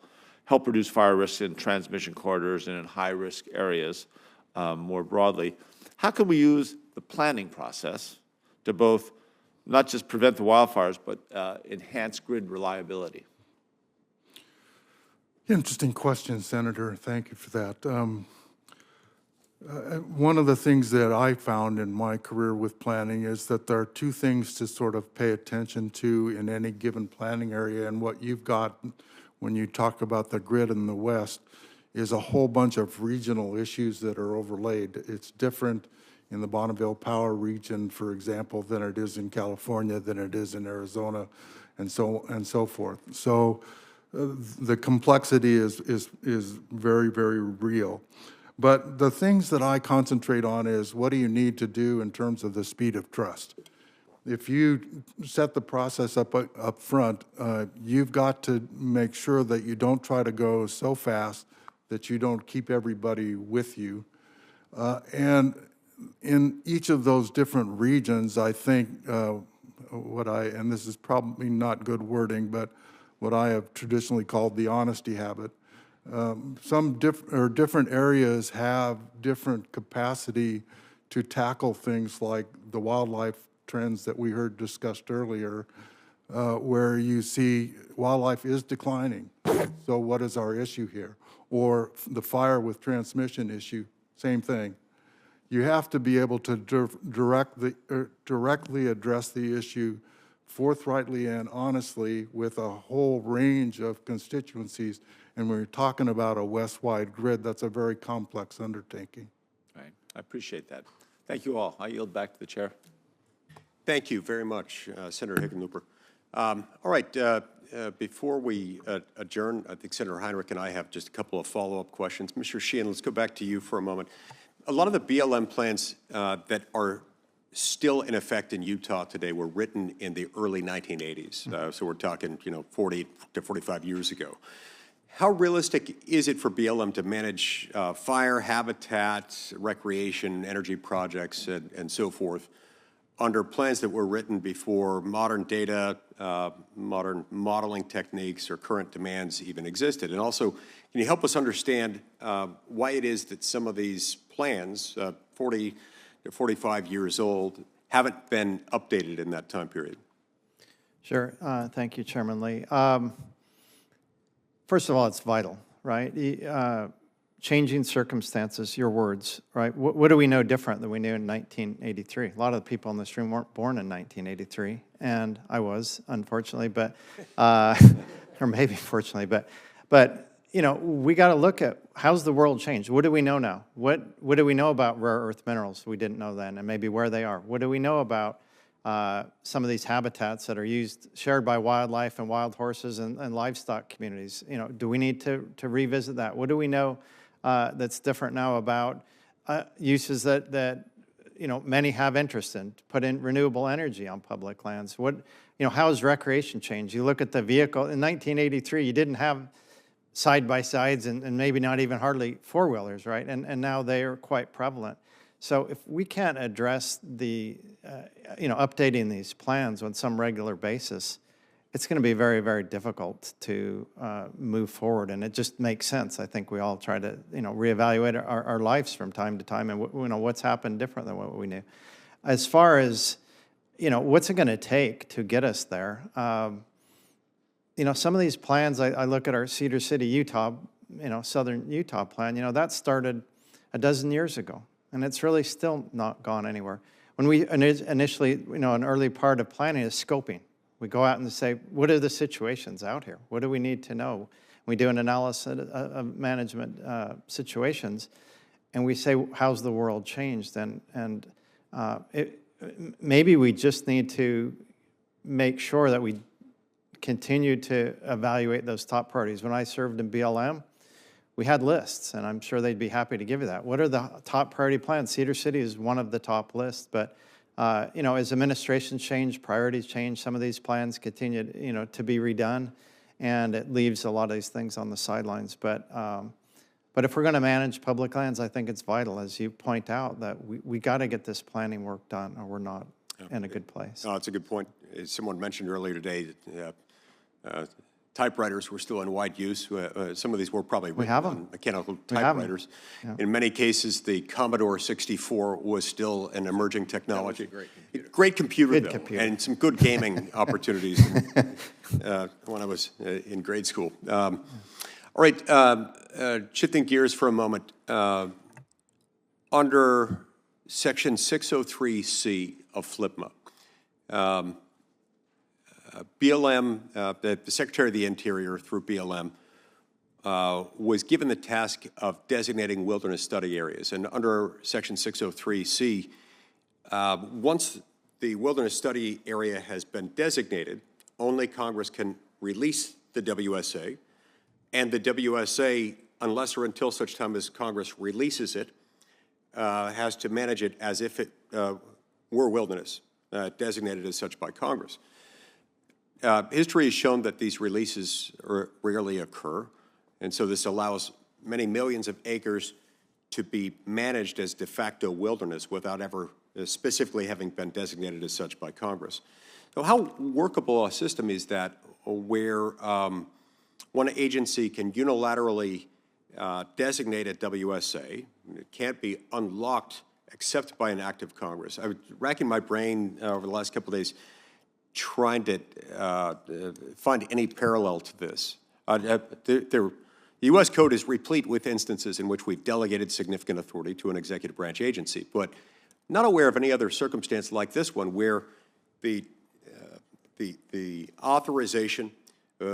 help reduce fire risks in transmission corridors and in high-risk areas more broadly. How can we use the planning process to both not just prevent the wildfires, but enhance grid reliability? Interesting question, Senator. Thank you for that. One of the things that I found in my career with planning is that there are 2 things to sort of pay attention to in any given planning area, and what you've got when you talk about the grid in the West is a whole bunch of regional issues that are overlaid. It's different in the Bonneville Power region, for example, than it is in California, than it is in Arizona, and so forth. So the complexity is very, very real. But the things that I concentrate on is what do you need to do in terms of the speed of trust? If you set the process up front, you've got to make sure that you don't try to go so fast that you don't keep everybody with you. And in each of those different regions, I think and this is probably not good wording, but what I have traditionally called the honesty habit. Different areas have different capacity to tackle things like the wildlife trends that we heard discussed earlier, where you see wildlife is declining. So what is our issue here? Or the fire with transmission issue, same thing. You have to be able to directly address the issue forthrightly and honestly with a whole range of constituencies. And when you're talking about a west-wide grid, that's a very complex undertaking. Right. I appreciate that. Thank you all. I yield back to the chair. Thank you very much, Senator Hickenlooper. All right, before we adjourn, I think Senator Heinrich and I have just a couple of follow-up questions. Mr. Sheehan, let's go back to you for a moment. A lot of the BLM plans that are still in effect in Utah today were written in the early 1980s. So we're talking, 40 to 45 years ago. How realistic is it for BLM to manage fire, habitat, recreation, energy projects, and so forth under plans that were written before modern data, modern modeling techniques, or current demands even existed? And also, can you help us understand why it is that some of these plans, 40 to 45 years old, haven't been updated in that time period? Sure. Thank you, Chairman Lee. First of all, it's vital, right? Changing circumstances, your words, right? What do we know different than we knew in 1983? A lot of the people in this room weren't born in 1983, and I was, unfortunately, but, or maybe fortunately, but we got to look at how's the world changed? What do we know now? What do we know about rare earth minerals we didn't know then, and maybe where they are? What do we know about some of these habitats that are shared by wildlife and wild horses and livestock communities? Do we need to revisit that? What do we know that's different now about uses that many have interest in, to put in renewable energy on public lands? How has recreation changed? You look at the vehicle, in 1983, you didn't have side-by-sides and maybe not even hardly four-wheelers, right? And now they are quite prevalent. So if we can't address the, updating these plans on some regular basis, it's going to be very, very difficult to move forward. And it just makes sense. I think we all try to, reevaluate our lives from time to time and, what's happened different than what we knew. As far as, what's it going to take to get us there? Some of these plans, I look at our Cedar City, Utah, southern Utah plan, that started a dozen years ago. And it's really still not gone anywhere. When we initially, an early part of planning is scoping. We go out and say, what are the situations out here? What do we need to know? We do an analysis of management situations, and we say, how's the world changed? And maybe we just need to make sure that we continue to evaluate those top priorities. When I served in BLM, we had lists, and I'm sure they'd be happy to give you that. What are the top priority plans? Cedar City is one of the top lists, but as administrations change, priorities change, some of these plans continue, to be redone, and it leaves a lot of these things on the sidelines. But if we're going to manage public lands, I think it's vital, as you point out, that we got to get this planning work done, or we're not in a good place. No, it's a good point. As someone mentioned earlier today, typewriters were still in wide use. Some of these were probably on mechanical typewriters. Yeah. In many cases, the Commodore 64 was still an emerging technology. Great computer, and some good gaming opportunities when I was in grade school. All right, shifting gears for a moment. Under Section 603C of FLPMA, BLM, the Secretary of the Interior through BLM, was given the task of designating wilderness study areas. And under Section 603C, once the wilderness study area has been designated, only Congress can release the WSA, and the WSA unless or until such time as Congress releases it, has to manage it as if it were wilderness, designated as such by Congress. History has shown that these releases rarely occur, and so this allows many millions of acres to be managed as de facto wilderness without ever specifically having been designated as such by Congress. So how workable a system is that where one agency can unilaterally designate a WSA? It can't be unlocked except by an act of Congress. I was racking my brain over the last couple of days trying to find any parallel to this. The U.S. Code is replete with instances in which we've delegated significant authority to an executive branch agency, but not aware of any other circumstance like this one where the authorization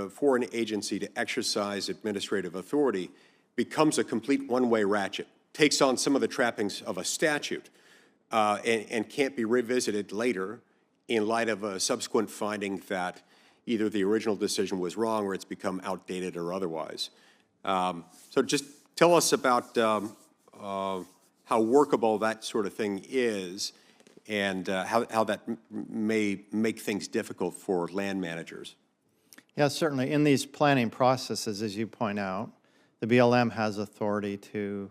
for an agency to exercise administrative authority becomes a complete one-way ratchet, takes on some of the trappings of a statute, and can't be revisited later in light of a subsequent finding that either the original decision was wrong or it's become outdated or otherwise. So just tell us about how workable that sort of thing is and how that may make things difficult for land managers. Yeah, certainly. In these planning processes, as you point out, the BLM has authority to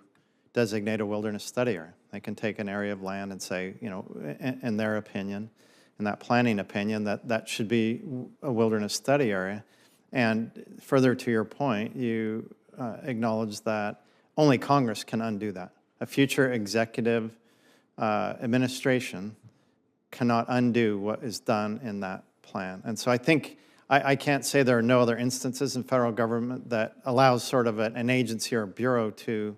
designate a wilderness study area. They can take an area of land and say, you know, in their opinion, in that planning opinion, that should be a wilderness study area. And further to your point, you acknowledge that only Congress can undo that. A future executive administration cannot undo what is done in that plan. And so I think I can't say there are no other instances in federal government that allows sort of an agency or a bureau to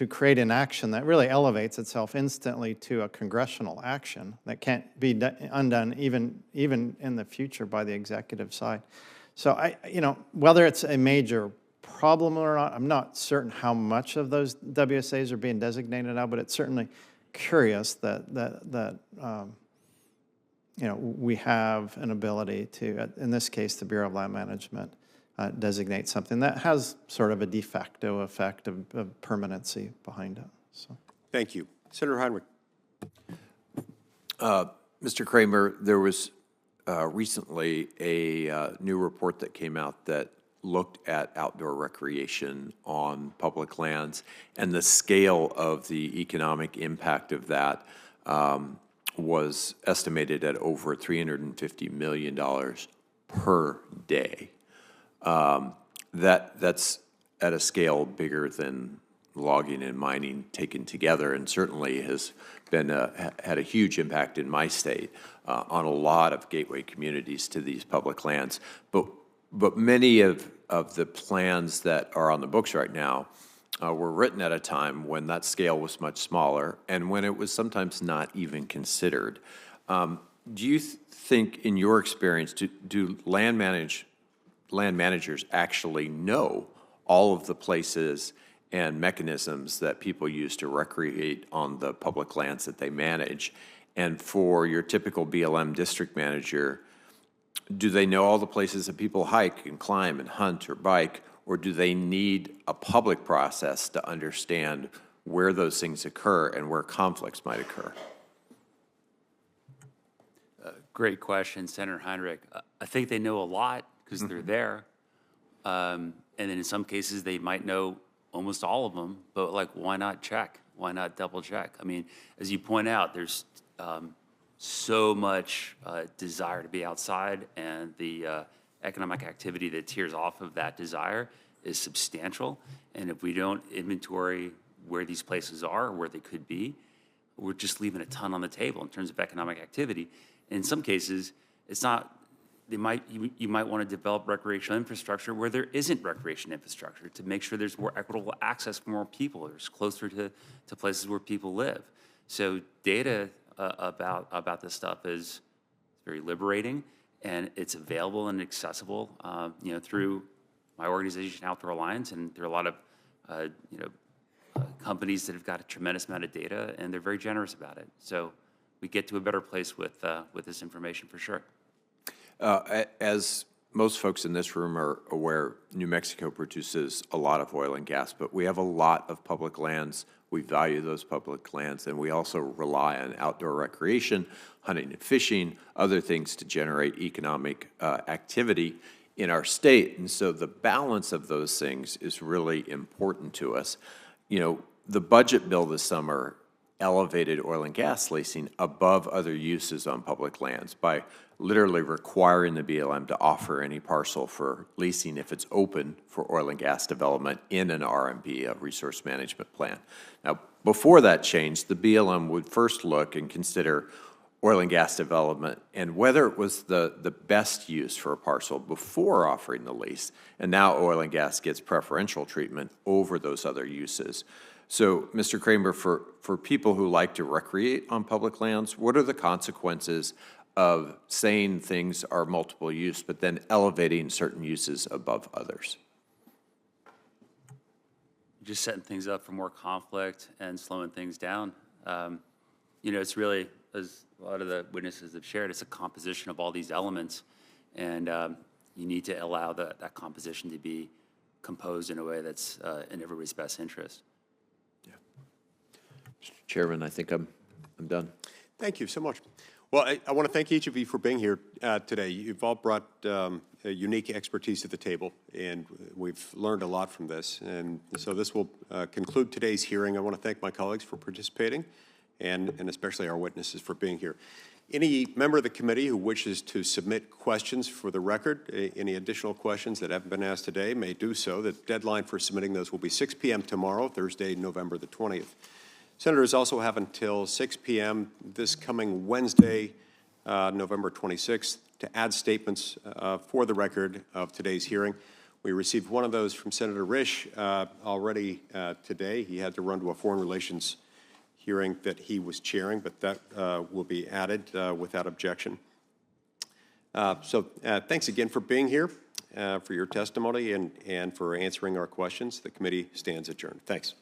create an action that really elevates itself instantly to a congressional action that can't be undone even in the future by the executive side. So whether it's a major problem or not, I'm not certain how much of those WSAs are being designated now, but it's certainly curious that we have an ability to, in this case, the Bureau of Land Management, designate something that has sort of a de facto effect of permanency behind it. So, thank you. Senator Heinrich. Mr. Kramer, there was recently a new report that came out that looked at outdoor recreation on public lands, and the scale of the economic impact of that was estimated at over $350 million per day. That's at a scale bigger than logging and mining taken together, and certainly has been had a huge impact in my state on a lot of gateway communities to these public lands. But many of the plans that are on the books right now were written at a time when that scale was much smaller and when it was sometimes not even considered. Do you think, in your experience, do land managers actually know all of the places and mechanisms that people use to recreate on the public lands that they manage? And for your typical BLM district manager, do they know all the places that people hike and climb and hunt or bike, or do they need a public process to understand where those things occur and where conflicts might occur? Great question, Senator Heinrich. I think they know a lot because they're there. And then in some cases, they might know almost all of them, but like, why not check? Why not double check? I mean, as you point out, there's so much desire to be outside, and the economic activity that tears off of that desire is substantial. And if we don't inventory where these places are, or where they could be, we're just leaving a ton on the table in terms of economic activity. In some cases, it's not. You might want to develop recreational infrastructure where there isn't recreation infrastructure to make sure there's more equitable access for more people. There's closer to places where people live. So data about this stuff is very liberating, and it's available and accessible, through my organization, Outdoor Alliance, and there are a lot of, companies that have got a tremendous amount of data, and they're very generous about it. So we get to a better place with this information for sure. As most folks in this room are aware New Mexico produces a lot of oil and gas, but we have a lot of public lands. We value those public lands, and we also rely on outdoor recreation, hunting and fishing, other things to generate economic activity in our state. And so the balance of those things is really important to us. You know, the budget bill this summer elevated oil and gas leasing above other uses on public lands by literally requiring the BLM to offer any parcel for leasing if it's open for oil and gas development in an RMP, a resource management plan. Now, before that change, the BLM would first look and consider oil and gas development and whether it was the best use for a parcel before offering the lease. And now oil and gas gets preferential treatment over those other uses. So, Mr. Kramer, for people who like to recreate on public lands, what are the consequences of saying things are multiple use, but then elevating certain uses above others? Just setting things up for more conflict and slowing things down. You know, it's really, as a lot of the witnesses have shared, it's a composition of all these elements, and you need to allow that composition to be composed in a way that's in everybody's best interest. Mr. Chairman, I think I'm done. Thank you so much. Well, I want to thank each of you for being here today. You've all brought a unique expertise to the table, and we've learned a lot from this. And so this will conclude today's hearing. I want to thank my colleagues for participating, and especially our witnesses for being here. Any member of the committee who wishes to submit questions for the record, any additional questions that haven't been asked today may do so. The deadline for submitting those will be 6 p.m. tomorrow, Thursday, November the 20th. Senators also have until 6 p.m. this coming Wednesday, November 26th, to add statements for the record of today's hearing. We received one of those from Senator Risch already today. He had to run to a foreign relations hearing that he was chairing, but that will be added without objection. So thanks again for being here, for your testimony, and for answering our questions. The committee stands adjourned. Thanks.